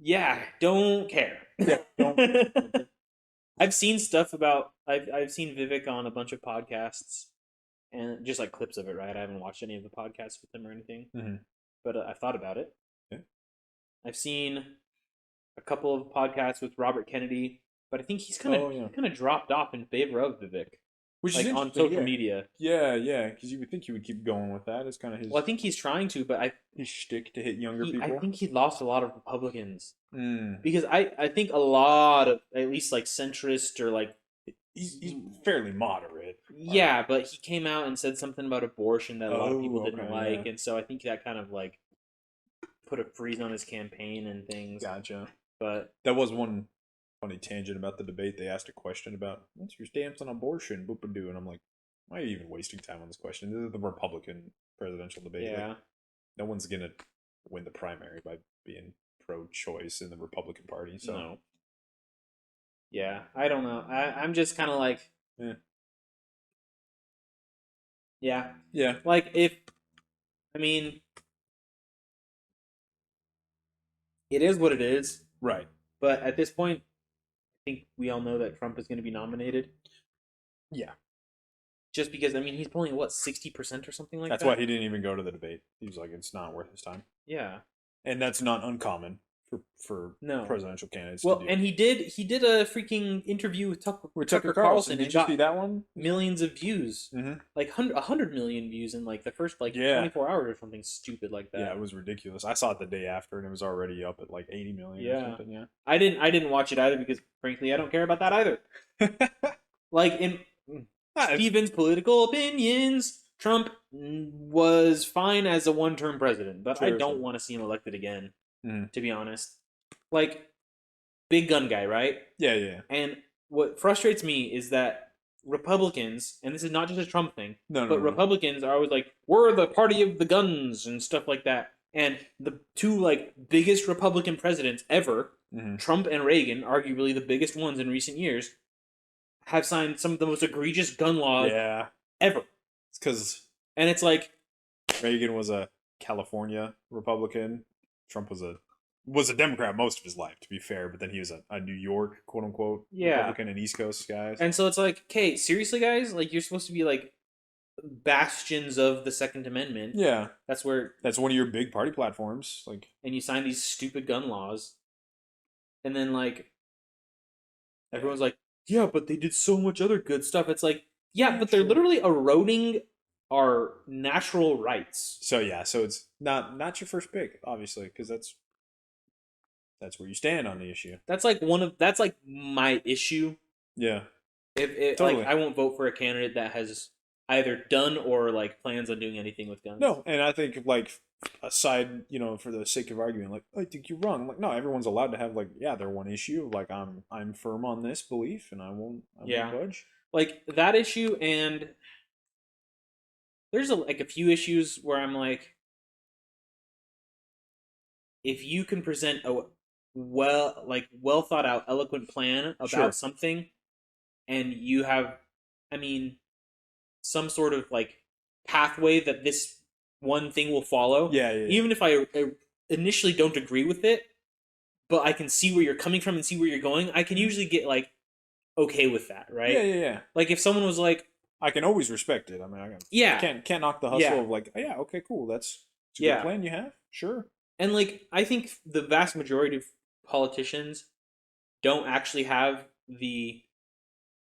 Speaker 1: yeah, don't care.
Speaker 2: Yeah, don't.
Speaker 1: I've seen stuff about. I've seen Vivek on a bunch of podcasts, and just like clips of it. Right, I haven't watched any of the podcasts with him or anything, but I've thought about it.
Speaker 2: Yeah.
Speaker 1: I've seen a couple of podcasts with Robert Kennedy, but I think he's kind of dropped off in favor of Vivek.
Speaker 2: Which
Speaker 1: like
Speaker 2: is
Speaker 1: on social media.
Speaker 2: Yeah, because you would think he would keep going with that. It's kind of his.
Speaker 1: Well, I think he's trying to, but
Speaker 2: his shtick to hit younger people.
Speaker 1: I think he lost a lot of Republicans because I think a lot of at least like centrist or like
Speaker 2: he's fairly moderate.
Speaker 1: Yeah, but he came out and said something about abortion that a lot of people didn't like, and so I think that kind of like put a freeze on his campaign and things.
Speaker 2: Gotcha.
Speaker 1: But
Speaker 2: that was one funny tangent about the debate. They asked a question about what's your stance on abortion, boop-a-doo, and I'm like, why are you even wasting time on this question? This is the Republican presidential debate.
Speaker 1: Yeah.
Speaker 2: Like, no one's gonna win the primary by being pro-choice in the Republican Party. So
Speaker 1: no. Yeah, I don't know. I'm just kind of like, yeah. Like it is what it is,
Speaker 2: right?
Speaker 1: But at this point, I think we all know that Trump is going to be nominated.
Speaker 2: Yeah.
Speaker 1: Just because, he's polling, 60% or something like that?
Speaker 2: That's why he didn't even go to the debate. He was like, it's not worth his time.
Speaker 1: Yeah.
Speaker 2: And that's not uncommon for
Speaker 1: No.
Speaker 2: presidential candidates.
Speaker 1: Well,
Speaker 2: to do.
Speaker 1: and he did a freaking interview with Tucker Carlson.
Speaker 2: Did you see that one?
Speaker 1: Millions of views, like 100 million views in like the first 24 hours or something stupid like that.
Speaker 2: Yeah, it was ridiculous. I saw it the day after, and it was already up at like 80 million or something. Yeah,
Speaker 1: I didn't watch it either because frankly I don't care about that either. Like in Steven's political opinions, Trump was fine as a one-term president, but I don't want to see him elected again. To be honest, like big gun guy, right?
Speaker 2: Yeah.
Speaker 1: And what frustrates me is that Republicans, and this is not just a Trump thing, but Republicans are always like, we're the party of the guns and stuff like that. And the two like biggest Republican presidents ever, Trump and Reagan, arguably the biggest ones in recent years, have signed some of the most egregious gun laws ever.
Speaker 2: It's because,
Speaker 1: and it's like,
Speaker 2: Reagan was a California Republican. Trump was a Democrat most of his life, to be fair, but then he was a New York, quote unquote, Republican and East Coast guy.
Speaker 1: And so it's like, okay, seriously, guys, like you're supposed to be like bastions of the Second Amendment.
Speaker 2: Yeah,
Speaker 1: that's
Speaker 2: one of your big party platforms. Like,
Speaker 1: and you sign these stupid gun laws, and then like everyone's like, yeah, but they did so much other good stuff. It's like, yeah, but they're literally eroding our natural rights.
Speaker 2: So it's not your first pick, obviously, because that's where you stand on the issue. That's like
Speaker 1: my issue.
Speaker 2: Yeah.
Speaker 1: If totally. Like I won't vote for a candidate that has either done or like plans on doing anything with guns.
Speaker 2: No, and I think like aside, for the sake of arguing, like I think you're wrong. I'm like, no, everyone's allowed to have like their one issue. Like I'm firm on this belief, and I won't budge.
Speaker 1: Like that issue, and there's a few issues where I'm like, if you can present a well thought out, eloquent plan about something, and you have, some sort of like pathway that this one thing will follow.
Speaker 2: Yeah.
Speaker 1: Even if I initially don't agree with it, but I can see where you're coming from and see where you're going, I can usually get like okay with that, right?
Speaker 2: Yeah.
Speaker 1: Like if someone was like,
Speaker 2: I can always respect it. I can't knock the hustle of like, okay, cool, that's a good plan you have, sure.
Speaker 1: And like I think the vast majority of politicians don't actually have the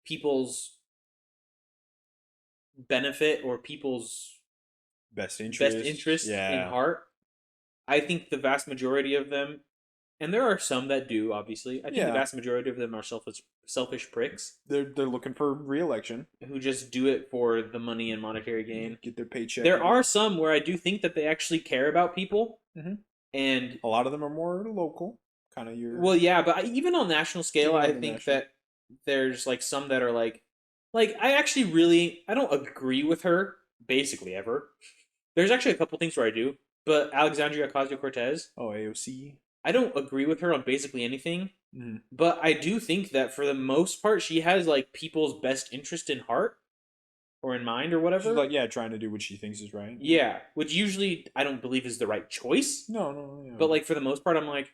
Speaker 1: people's benefit or people's
Speaker 2: best interest
Speaker 1: in heart. I think the vast majority of them, and there are some that do, obviously. I think the vast majority of them are selfish pricks.
Speaker 2: They're looking for re-election,
Speaker 1: who just do it for the money and monetary gain,
Speaker 2: get their paycheck.
Speaker 1: There are some where I do think that they actually care about people, and
Speaker 2: a lot of them are more local, kind of your.
Speaker 1: Well, yeah, but even on national scale, I think that there's like some that are like I don't agree with her basically ever. There's actually a couple things where I do, but Alexandria Ocasio-Cortez.
Speaker 2: Oh, AOC.
Speaker 1: I don't agree with her on basically anything, but I do think that for the most part, she has like people's best interest in heart or in mind or whatever.
Speaker 2: She's like, trying to do what she thinks is right.
Speaker 1: Yeah, which usually I don't believe is the right choice.
Speaker 2: No.
Speaker 1: But like for the most part, I'm like,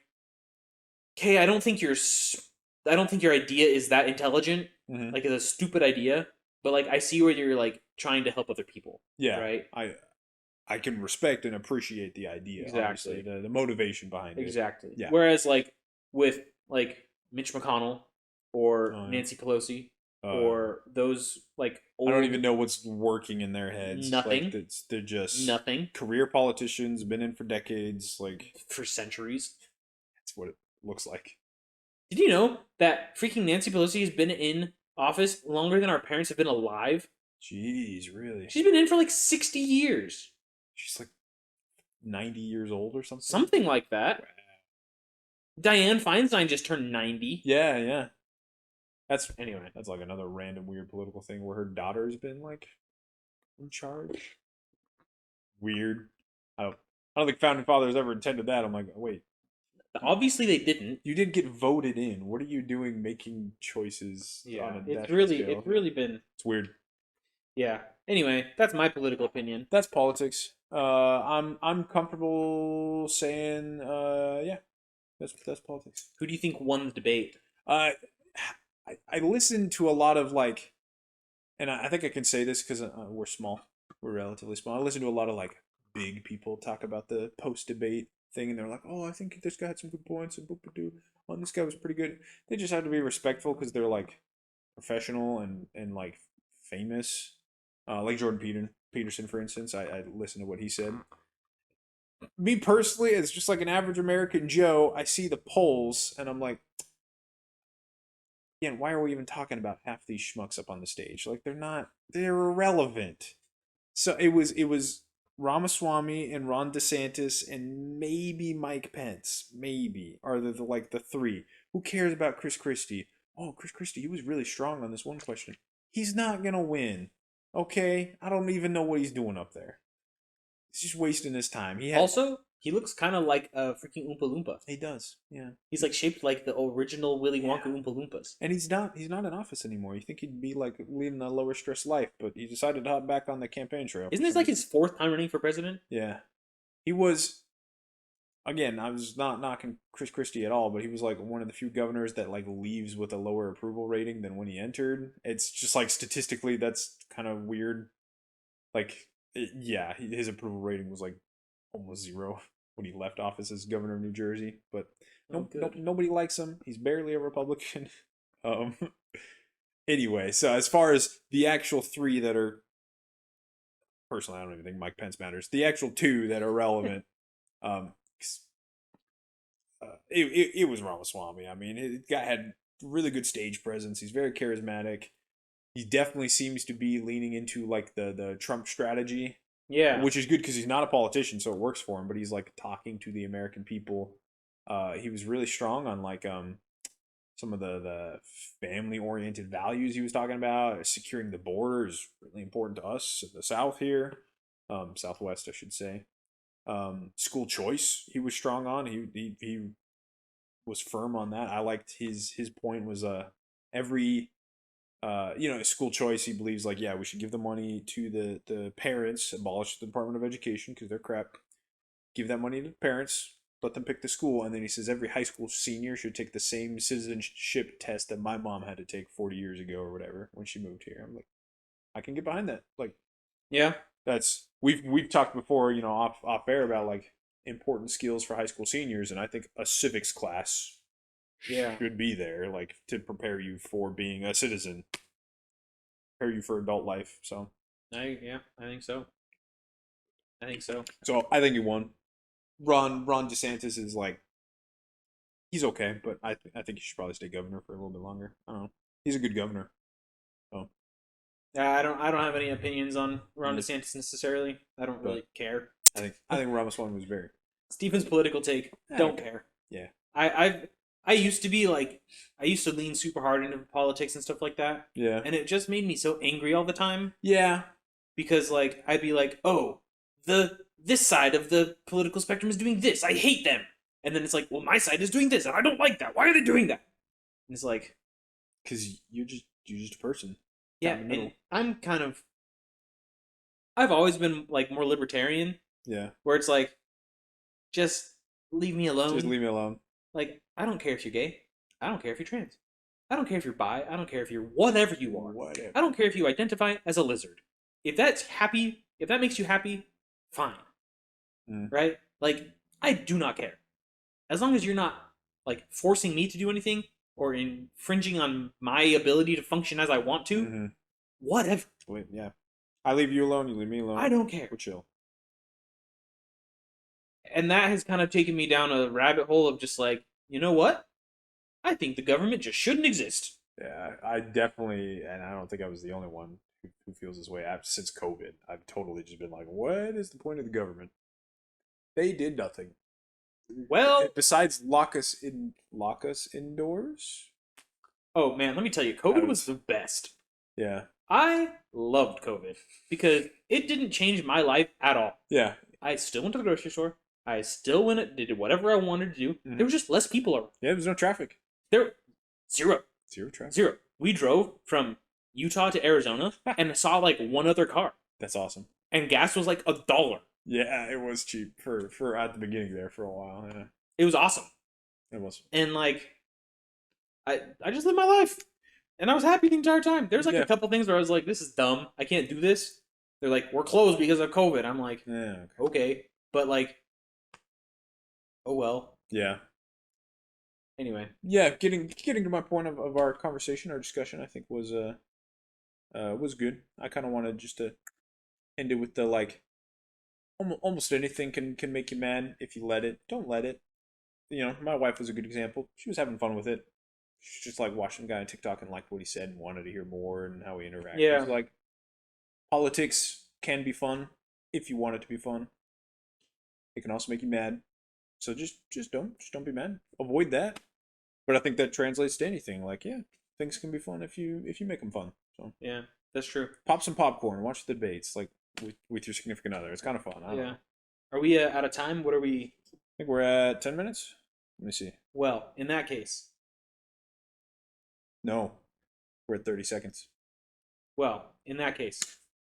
Speaker 1: okay, I don't think your idea is that intelligent. Like it's a stupid idea, but like I see where you're like trying to help other people.
Speaker 2: Yeah,
Speaker 1: right.
Speaker 2: I can respect and appreciate the idea.
Speaker 1: Exactly,
Speaker 2: the motivation behind it.
Speaker 1: Exactly.
Speaker 2: Yeah.
Speaker 1: Whereas like with like Mitch McConnell or Nancy Pelosi or those like
Speaker 2: old, I don't even know what's working in their heads.
Speaker 1: Nothing.
Speaker 2: Like, they're just
Speaker 1: nothing.
Speaker 2: Career politicians, been in for decades, like
Speaker 1: for centuries.
Speaker 2: That's what it looks like.
Speaker 1: Did you know that freaking Nancy Pelosi has been in office longer than our parents have been alive?
Speaker 2: Jeez, really?
Speaker 1: She's been in for like 60 years.
Speaker 2: She's like 90 years old or something?
Speaker 1: Something like that. Wow. Dianne Feinstein just turned 90.
Speaker 2: Yeah. That's like another random weird political thing where her daughter's been like in charge. Weird. I don't think founding fathers ever intended that. I'm like, wait.
Speaker 1: Obviously they didn't.
Speaker 2: You didn't get voted in. What are you doing making choices on a
Speaker 1: it's
Speaker 2: weird.
Speaker 1: Yeah. Anyway, that's my political opinion.
Speaker 2: That's politics. I'm comfortable saying that's politics.
Speaker 1: Who do you think won the debate?
Speaker 2: I listened to a lot of like, and I think I can say this because we're small. We're relatively small. I listen to a lot of like big people talk about the post-debate thing, and they're like, "Oh, I think this guy had some good points," and boop-a-doo. Oh, this guy was pretty good. They just have to be respectful because they're like professional and like famous. Like Peterson, for instance. I listened to what he said. Me personally, as just like an average American Joe, I see the polls and I'm like, again, why are we even talking about half these schmucks up on the stage? Like they're irrelevant. So it was Ramaswamy and Ron DeSantis and maybe Mike Pence, maybe are the three. Who cares about Chris Christie? Oh, Chris Christie, he was really strong on this one question. He's not gonna win. Okay, I don't even know what he's doing up there. He's just wasting his time.
Speaker 1: Also, he looks kind of like a freaking Oompa Loompa.
Speaker 2: He does, yeah.
Speaker 1: He's like shaped like the original Willy Wonka Oompa Loompas.
Speaker 2: And he's not in office anymore. You think he'd be like leading a lower stress life, but he decided to hop back on the campaign trail.
Speaker 1: Isn't this like his 4th time running for president?
Speaker 2: Yeah. He was, again, I was not knocking Chris Christie at all, but he was like one of the few governors that like leaves with a lower approval rating than when he entered. It's just like statistically that's kind of weird. Like, yeah, his approval rating was like almost 0 when he left office as governor of New Jersey, but nobody likes him. He's barely a Republican. Anyway, so as far as the actual 3 that are, personally, I don't even think Mike Pence matters. The actual 2 that are relevant, it was Ramaswamy. I mean, the guy had really good stage presence. He's very charismatic. He definitely seems to be leaning into like the Trump strategy.
Speaker 1: Yeah.
Speaker 2: Which is good because he's not a politician, so it works for him, but he's like talking to the American people. He was really strong on like some of the family oriented values he was talking about. Securing the border is really important to us in the South here. Southwest, I should say. School choice he was strong on. He was firm on that. I liked his point was every school choice, he believes like, yeah, we should give the money to the parents, abolish the Department of Education because they're crap. Give that money to the parents, let them pick the school, and then he says every high school senior should take the same citizenship test that my mom had to take 40 years ago or whatever when she moved here. I'm like, I can get behind that. Like,
Speaker 1: yeah,
Speaker 2: that's we've talked before, off air about like important skills for high school seniors, and I think a civics class should be there, like to prepare you for being a citizen, prepare you for adult life. So
Speaker 1: I think so.
Speaker 2: So I think he won. Ron DeSantis is like, he's okay, but I think he should probably stay governor for a little bit longer. I don't know. He's a good governor. So
Speaker 1: yeah, I don't have any opinions on Ron DeSantis necessarily. I don't really care.
Speaker 2: I think Ramaswamy was very
Speaker 1: Stephen's political take. Don't care.
Speaker 2: Yeah.
Speaker 1: I used to be like, I used to lean super hard into politics and stuff like that.
Speaker 2: Yeah.
Speaker 1: And it just made me so angry all the time.
Speaker 2: Yeah.
Speaker 1: Because like I'd be like, oh, this side of the political spectrum is doing this. I hate them. And then it's like, well, my side is doing this, and I don't like that. Why are they doing that? And it's like,
Speaker 2: because you're just a person.
Speaker 1: Yeah, and I've always been like more libertarian.
Speaker 2: Yeah.
Speaker 1: Where it's like, just leave me alone.
Speaker 2: Just leave me alone.
Speaker 1: Like, I don't care if you're gay. I don't care if you're trans. I don't care if you're bi. I don't care if you're whatever you are.
Speaker 2: Whatever.
Speaker 1: I don't care if you identify as a lizard. If that makes you happy, fine. Right? Like, I do not care. As long as you're not, like, forcing me to do anything or infringing on my ability to function as I want to, whatever.
Speaker 2: Yeah. I leave you alone, you leave me alone.
Speaker 1: I don't care.
Speaker 2: We're chill.
Speaker 1: And that has kind of taken me down a rabbit hole of just like, you know what? I think the government just shouldn't exist.
Speaker 2: Yeah, I definitely, and I don't think I was the only one who feels this way. Since COVID, I've totally just been like, what is the point of the government? They did nothing.
Speaker 1: Well,
Speaker 2: besides lock us indoors.
Speaker 1: Oh man, let me tell you, COVID was the best.
Speaker 2: Yeah.
Speaker 1: I loved COVID because it didn't change my life at all.
Speaker 2: Yeah.
Speaker 1: I still went to the grocery store. I still did whatever I wanted to do. There was just less people around.
Speaker 2: Yeah, there was no traffic.
Speaker 1: Zero
Speaker 2: traffic.
Speaker 1: Zero. We drove from Utah to Arizona and saw like one other car.
Speaker 2: That's awesome.
Speaker 1: And gas was like $1.
Speaker 2: Yeah, it was cheap for at the beginning there for a while. Yeah.
Speaker 1: It was awesome.
Speaker 2: It was.
Speaker 1: And like, I just lived my life, and I was happy the entire time. There's like a couple things where I was like, "This is dumb. I can't do this." They're like, "We're closed because of COVID." I'm like,
Speaker 2: yeah,
Speaker 1: okay. But like, Oh well.
Speaker 2: Yeah.
Speaker 1: Anyway.
Speaker 2: Yeah, getting to my point of our conversation, our discussion, I think was good. I kind of wanted just to end it with the like, almost anything can make you mad if you let it. Don't let it. You know, my wife was a good example. She was having fun with it. She's just like watching the guy on TikTok and liked what he said and wanted to hear more and how he interacted.
Speaker 1: Yeah.
Speaker 2: So, like, politics can be fun if you want it to be fun. It can also make you mad. So just don't be mad. Avoid that. But I think that translates to anything. Like, yeah, things can be fun if you make them fun. So
Speaker 1: Yeah, that's true.
Speaker 2: pop some popcorn, watch the debates, like with your significant other. It's kind of fun. I don't know.
Speaker 1: Are we out of time? What are we?
Speaker 2: I think we're at 10 minutes. Let me see.
Speaker 1: Well, in that case.
Speaker 2: No, we're at 30 seconds.
Speaker 1: Well, in that case,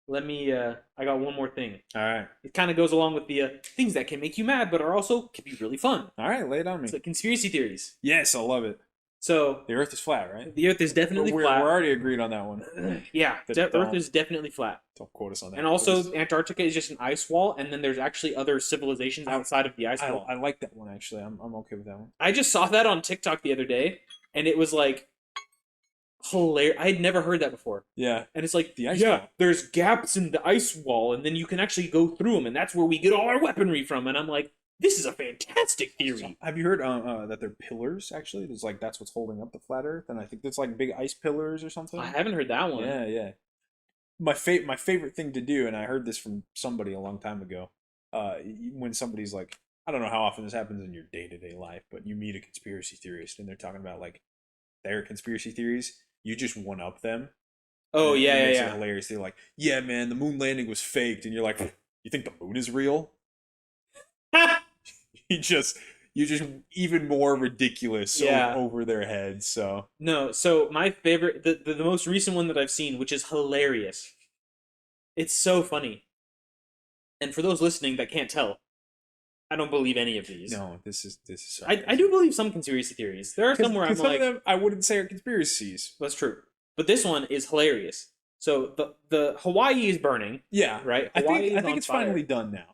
Speaker 1: let me. I got one more thing.
Speaker 2: All right.
Speaker 1: It kind of goes along with the things that can make you mad, but are also can be really fun.
Speaker 2: All right, lay it on me.
Speaker 1: It's like conspiracy theories.
Speaker 2: Yes, I love it.
Speaker 1: So
Speaker 2: the Earth is flat, right?
Speaker 1: The Earth is definitely flat.
Speaker 2: We're already agreed on that one.
Speaker 1: Yeah, Earth is definitely flat.
Speaker 2: Don't quote us on that.
Speaker 1: And also, Antarctica is just an ice wall, and then there's actually other civilizations outside of the ice wall.
Speaker 2: I like that one actually. I'm okay with that one.
Speaker 1: I just saw that on TikTok the other day, and it was like hilarious. I had never heard that before.
Speaker 2: Yeah.
Speaker 1: And it's like,
Speaker 2: the ice wall.
Speaker 1: There's gaps in the ice wall, and then you can actually go through them, and that's where we get all our weaponry from. And I'm like, this is a fantastic theory.
Speaker 2: So, have you heard that they're pillars, actually? There's like, that's what's holding up the flat Earth, and I think that's like big ice pillars or something.
Speaker 1: I haven't heard that one.
Speaker 2: Yeah. My favorite thing to do, and I heard this from somebody a long time ago, when somebody's like, I don't know how often this happens in your day-to-day life, but you meet a conspiracy theorist, and they're talking about like their conspiracy theories, you just one-up them.
Speaker 1: Oh, yeah.
Speaker 2: It's hilarious. They're like, yeah, man, the moon landing was faked, and you're like, you think the moon is real? you just even more ridiculous over their heads. So
Speaker 1: my favorite, the most recent one that I've seen, which is hilarious. It's so funny. And for those listening that can't tell, I don't believe any of these.
Speaker 2: No, this is. So
Speaker 1: I do believe some conspiracy theories. There are some where I'm
Speaker 2: some
Speaker 1: like,
Speaker 2: of them I wouldn't say are conspiracies.
Speaker 1: That's true, but this one is hilarious. So the Hawaii is burning.
Speaker 2: Yeah,
Speaker 1: right.
Speaker 2: I think it's finally done now.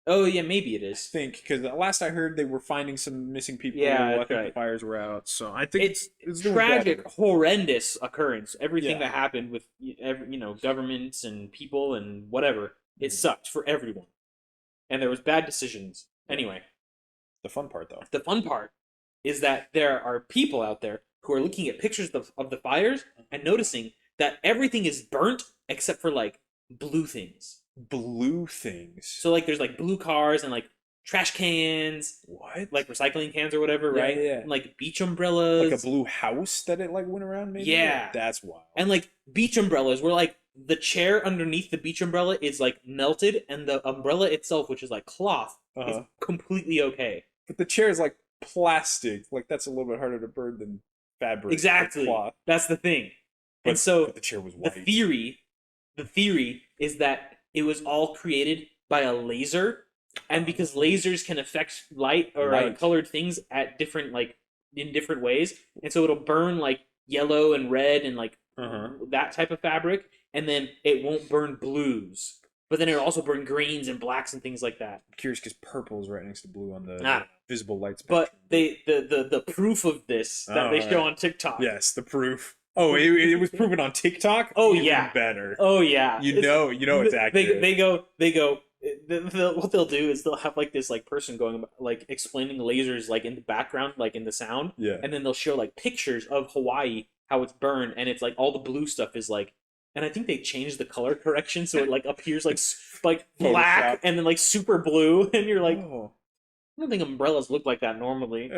Speaker 1: Oh, yeah, maybe it is.
Speaker 2: I think, because last I heard they were finding some missing people.
Speaker 1: Yeah,
Speaker 2: I think the fires were out. So I think
Speaker 1: it's tragic, horrendous occurrence. Everything that happened with governments and people and whatever, it sucked for everyone. And there was bad decisions. Anyway.
Speaker 2: The fun part, though.
Speaker 1: The fun part is that there are people out there who are looking at pictures of the fires and noticing that everything is burnt except for, like, blue things.
Speaker 2: Blue things.
Speaker 1: So like there's like blue cars and like trash cans.
Speaker 2: What?
Speaker 1: Like recycling cans or whatever, right?
Speaker 2: Yeah.
Speaker 1: And like beach umbrellas.
Speaker 2: Like a blue house that it like went around maybe?
Speaker 1: Yeah.
Speaker 2: That's wild.
Speaker 1: And like beach umbrellas where like the chair underneath the beach umbrella is like melted and the umbrella itself, which is like cloth, is completely okay.
Speaker 2: But the chair is like plastic. Like that's a little bit harder to burn than fabric.
Speaker 1: Exactly.
Speaker 2: Cloth.
Speaker 1: That's the thing.
Speaker 2: But,
Speaker 1: and so
Speaker 2: but the chair was white.
Speaker 1: The theory is that it was all created by a laser, and because lasers can affect light or colored things at different in different ways, and so it'll burn like yellow and red and like that type of fabric, and then it won't burn blues, but then it'll also burn greens and blacks and things like that.
Speaker 2: I'm curious because purple is right next to blue on the visible light spectrum.
Speaker 1: But the proof of this that they show on TikTok.
Speaker 2: Yes, the proof. Oh, it was proven on TikTok?
Speaker 1: Oh,
Speaker 2: even
Speaker 1: yeah.
Speaker 2: better.
Speaker 1: Oh, yeah.
Speaker 2: You know it's accurate.
Speaker 1: They go, what they'll do is they'll have like this like person going like explaining lasers like in the background, like in the sound.
Speaker 2: Yeah.
Speaker 1: And then they'll show like pictures of Hawaii, how it's burned, and it's like all the blue stuff is like, and I think they changed the color correction so it like appears like black and then like super blue, and you're like,
Speaker 2: oh.
Speaker 1: I don't think umbrellas look like that normally,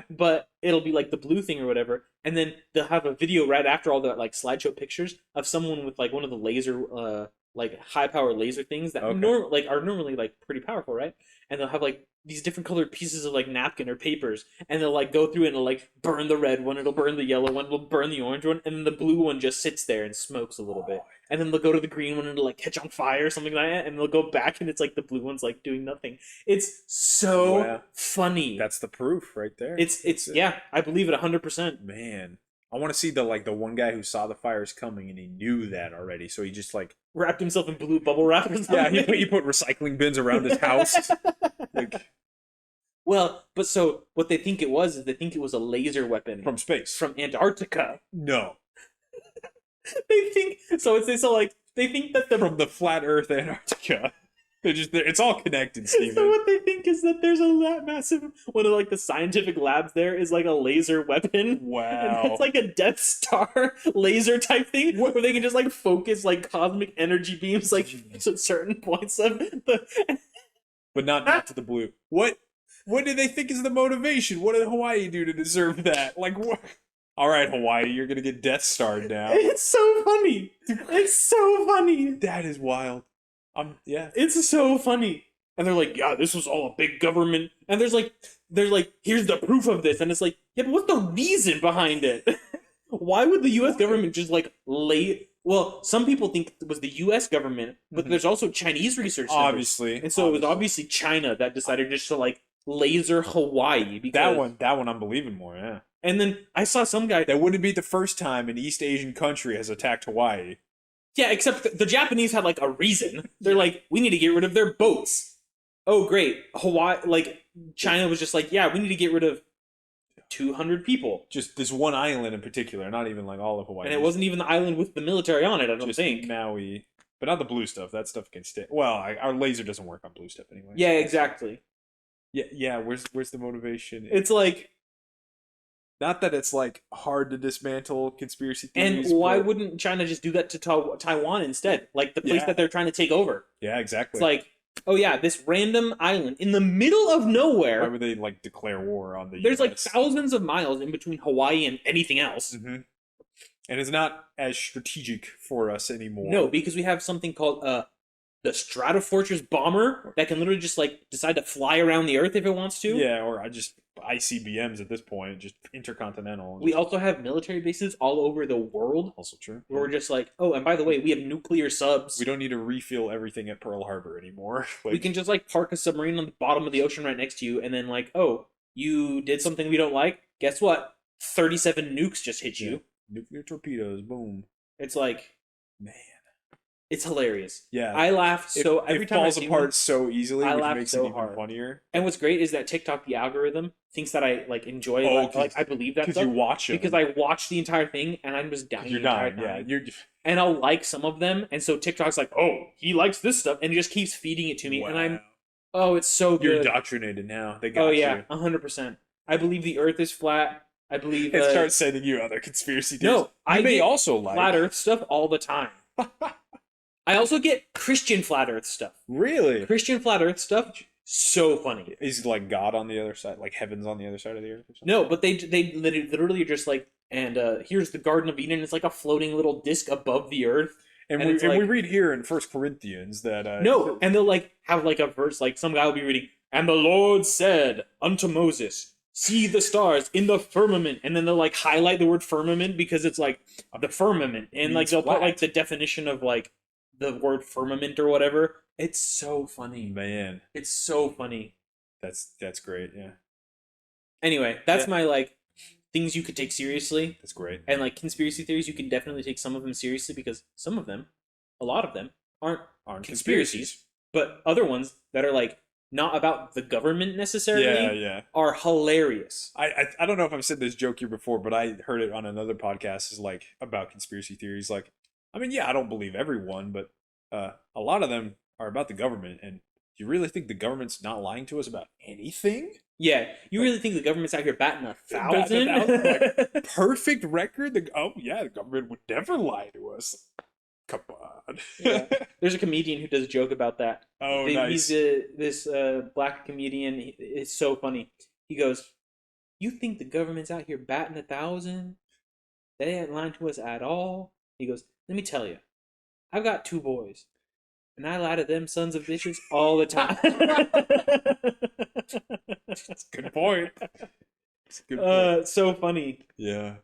Speaker 1: but it'll be like the blue thing or whatever, and then they'll have a video right after all the like slideshow pictures of someone with like one of the laser, like high power laser things that are normally like pretty powerful, right? And they'll have like these different colored pieces of like napkin or papers, and they'll like go through it and it'll like burn the red one, it'll burn the yellow one, it'll burn the orange one, and then the blue one just sits there and smokes a little bit. And then they'll go to the green one and it'll like catch on fire or something like that, and they'll go back and it's like the blue one's like doing nothing. It's so funny.
Speaker 2: That's the proof right there.
Speaker 1: It's yeah, I believe it 100%.
Speaker 2: Man, I want to see the one guy who saw the fires coming and he knew that already, so he just like
Speaker 1: wrapped himself in blue bubble wrap or something.
Speaker 2: Yeah, he put recycling bins around his house.
Speaker 1: Well, but so what they think it was is they think it was a laser weapon
Speaker 2: From space.
Speaker 1: from Antarctica.
Speaker 2: No.
Speaker 1: They think so. They think that
Speaker 2: from the flat Earth Antarctica. It's all connected, Steven.
Speaker 1: So what they think is that there's a massive one of like the scientific labs there is like a laser weapon.
Speaker 2: Wow.
Speaker 1: And it's like a Death Star laser type thing where they can just like focus like cosmic energy beams like to certain points of the.
Speaker 2: But not to the blue. What do they think is the motivation? What did Hawaii do to deserve that? Like what? All right, Hawaii, you're gonna get Death Starred now.
Speaker 1: It's so funny. It's so funny.
Speaker 2: That is wild. Yeah.
Speaker 1: It's so funny. And they're like, yeah, this was all a big government. And there's like, here's the proof of this. And it's like, yeah, but what's the reason behind it? Why would the U.S. government just like well, some people think it was the U.S. government, but there's also Chinese research centers.
Speaker 2: Obviously.
Speaker 1: And so it was obviously China that decided just to like laser Hawaii. Because
Speaker 2: that one I'm believing more, yeah.
Speaker 1: And then I saw some guy.
Speaker 2: That wouldn't be the first time an East Asian country has attacked Hawaii.
Speaker 1: Yeah, except the Japanese had like a reason. They're like, we need to get rid of their boats. Oh, great. Hawaii, like, China was just like, yeah, we need to get rid of 200 people.
Speaker 2: Just this one island in particular, not even like all of Hawaii.
Speaker 1: And it wasn't even the island with the military on it, I don't think.
Speaker 2: Maui. But not the blue stuff. That stuff can stay. Well, our laser doesn't work on blue stuff anyway.
Speaker 1: Yeah, exactly.
Speaker 2: Yeah. Where's the motivation?
Speaker 1: It's like...
Speaker 2: Not that it's like hard to dismantle conspiracy theories.
Speaker 1: And why wouldn't China just do that to Taiwan instead? Like the place that they're trying to take over.
Speaker 2: Yeah, exactly.
Speaker 1: It's like, oh yeah, this random island in the middle of nowhere.
Speaker 2: Why would they like declare war on the
Speaker 1: There's
Speaker 2: US?
Speaker 1: like thousands of miles in between Hawaii and anything else.
Speaker 2: Mm-hmm. And it's not as strategic for us anymore.
Speaker 1: No, because we have something called the Stratofortress bomber that can literally just like decide to fly around the Earth if it wants to.
Speaker 2: Yeah, or just ICBMs at this point, just intercontinental.
Speaker 1: We also have military bases all over the world.
Speaker 2: Also true.
Speaker 1: Where we're just like, oh, and by the way, we have nuclear subs.
Speaker 2: We don't need to refuel everything at Pearl Harbor anymore.
Speaker 1: We can just like park a submarine on the bottom of the ocean right next to you, and then like, oh, you did something we don't like? Guess what? 37 nukes just hit you.
Speaker 2: Nuclear torpedoes, boom.
Speaker 1: It's like, man. It's hilarious.
Speaker 2: Yeah,
Speaker 1: I laugh so every time
Speaker 2: it falls apart so easily, which makes it even funnier.
Speaker 1: And what's great is that TikTok, the algorithm, thinks that I like enjoy. Like I believe that
Speaker 2: because you watch them.
Speaker 1: Because I watch the entire thing and I'm just dying.
Speaker 2: You're dying. Yeah,
Speaker 1: and I'll like some of them, and so TikTok's like, oh, he likes this stuff, and it just keeps feeding it to me, and it's so good.
Speaker 2: You're indoctrinated now. They got you.
Speaker 1: 100%. I believe the Earth is flat. I believe
Speaker 2: it starts sending you other conspiracy theories.
Speaker 1: No, I
Speaker 2: may also like
Speaker 1: flat Earth stuff all the time. I also get Christian flat Earth stuff.
Speaker 2: Really?
Speaker 1: Christian flat Earth stuff, so funny.
Speaker 2: Is like God on the other side, like heaven's on the other side of the earth or something?
Speaker 1: No, but they literally are just like, and here's the Garden of Eden. It's like a floating little disc above the earth.
Speaker 2: And we read here in 1 Corinthians that...
Speaker 1: no, and they'll like have like a verse, like some guy will be reading, and the Lord said unto Moses, see the stars in the firmament, and then they'll like highlight the word firmament because it's like the firmament, and like they'll put like the definition of like the word firmament or whatever. It's so funny,
Speaker 2: man.
Speaker 1: It's so funny.
Speaker 2: That's great. Yeah.
Speaker 1: Anyway, that's my like things you could take seriously.
Speaker 2: That's great.
Speaker 1: And like conspiracy theories, you can definitely take some of them seriously because some of them, a lot of them, aren't conspiracies. But other ones that are like not about the government necessarily, are hilarious.
Speaker 2: I don't know if I've said this joke here before, but I heard it on another podcast. Is like about conspiracy theories. Like, I mean, I don't believe everyone, but a lot of them are about the government. And do you really think the government's not lying to us about anything?
Speaker 1: Yeah, you really think the government's out here batting 1,000?
Speaker 2: Like, perfect record? The government would never lie to us. Come on.
Speaker 1: Yeah. There's a comedian who does a joke about that.
Speaker 2: Oh, nice.
Speaker 1: He's this black comedian. It's so funny. He goes, you think the government's out here batting 1,000? They ain't lying to us at all. He goes, let me tell you, I've got 2 boys, and I lie to them sons of bitches all the time.
Speaker 2: That's a good point. It's a good point.
Speaker 1: So funny.
Speaker 2: Yeah.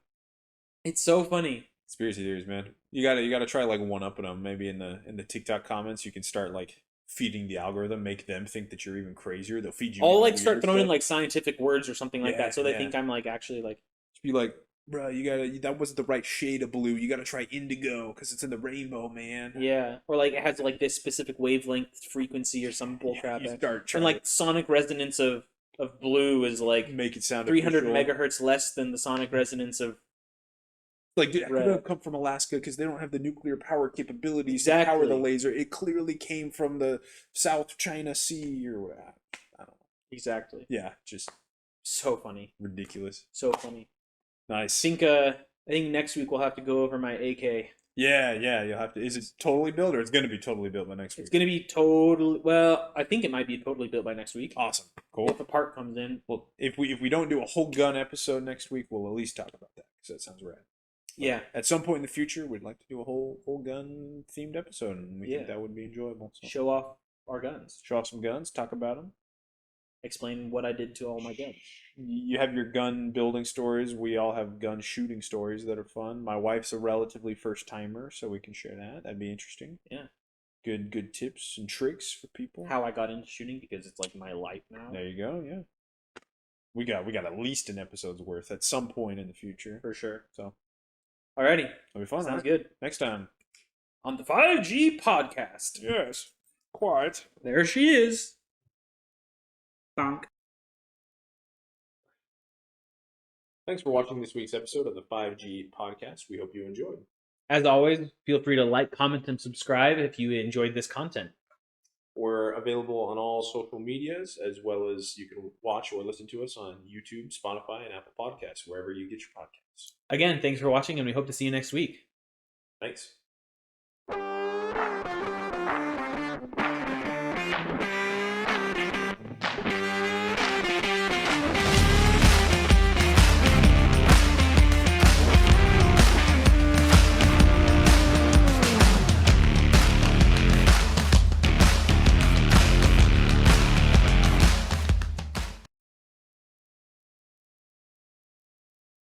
Speaker 1: It's so funny.
Speaker 2: Conspiracy theories, man. You gotta try like one-upping them. Maybe in the TikTok comments, you can start like feeding the algorithm, make them think that you're even crazier. They'll feed you.
Speaker 1: I'll like start throwing in like scientific words or something like that, so they think I'm like actually like.
Speaker 2: Just be like, bro, that wasn't the right shade of blue. You gotta try indigo because it's in the rainbow, man.
Speaker 1: Yeah, or like it has like this specific wavelength frequency or some bullcrap.
Speaker 2: You start trying
Speaker 1: and like sonic resonance of of blue is like
Speaker 2: make it sound
Speaker 1: 300
Speaker 2: official.
Speaker 1: megahertz less than the sonic resonance of
Speaker 2: like, dude, it could have come from Alaska because they don't have the nuclear power capabilities to power the laser. It clearly came from the South China Sea or whatever. I don't know.
Speaker 1: Exactly.
Speaker 2: Yeah, just
Speaker 1: so funny.
Speaker 2: Ridiculous.
Speaker 1: So funny.
Speaker 2: Nice.
Speaker 1: I think next week we'll have to go over my AK.
Speaker 2: Yeah, you'll have to. Is it totally built, or it's going to be totally built by next week?
Speaker 1: It's going to be totally. Well, I think it might be totally built by next week.
Speaker 2: Awesome, cool.
Speaker 1: If the part comes in.
Speaker 2: Well, if we don't do a whole gun episode next week, we'll at least talk about that because that sounds rad.
Speaker 1: Yeah.
Speaker 2: At some point in the future, we'd like to do a whole gun themed episode, and we think that would be enjoyable. So.
Speaker 1: Show off our guns.
Speaker 2: Show off some guns. Talk about them.
Speaker 1: Explain what I did to all my guns.
Speaker 2: You have your gun building stories. We all have gun shooting stories that are fun. My wife's a relatively first timer, so we can share that. That'd be interesting.
Speaker 1: Yeah.
Speaker 2: Good tips and tricks for people.
Speaker 1: How I got into shooting because it's like my life now.
Speaker 2: There you go. Yeah. We got at least an episode's worth at some point in the future.
Speaker 1: For sure.
Speaker 2: So.
Speaker 1: Alrighty.
Speaker 2: That'll be fun.
Speaker 1: Sounds good.
Speaker 2: Next time.
Speaker 1: On the 5G podcast.
Speaker 2: Yes. Quiet.
Speaker 1: There she is. Bonk.
Speaker 2: Thanks for watching this week's episode of the 5G podcast. We hope you enjoyed.
Speaker 1: As always, feel free to like, comment, and subscribe if you enjoyed this content.
Speaker 2: We're available on all social medias, as well as you can watch or listen to us on YouTube, Spotify, and Apple Podcasts, wherever you get your podcasts.
Speaker 1: Again, thanks for watching, and we hope to see you next week.
Speaker 2: Thanks.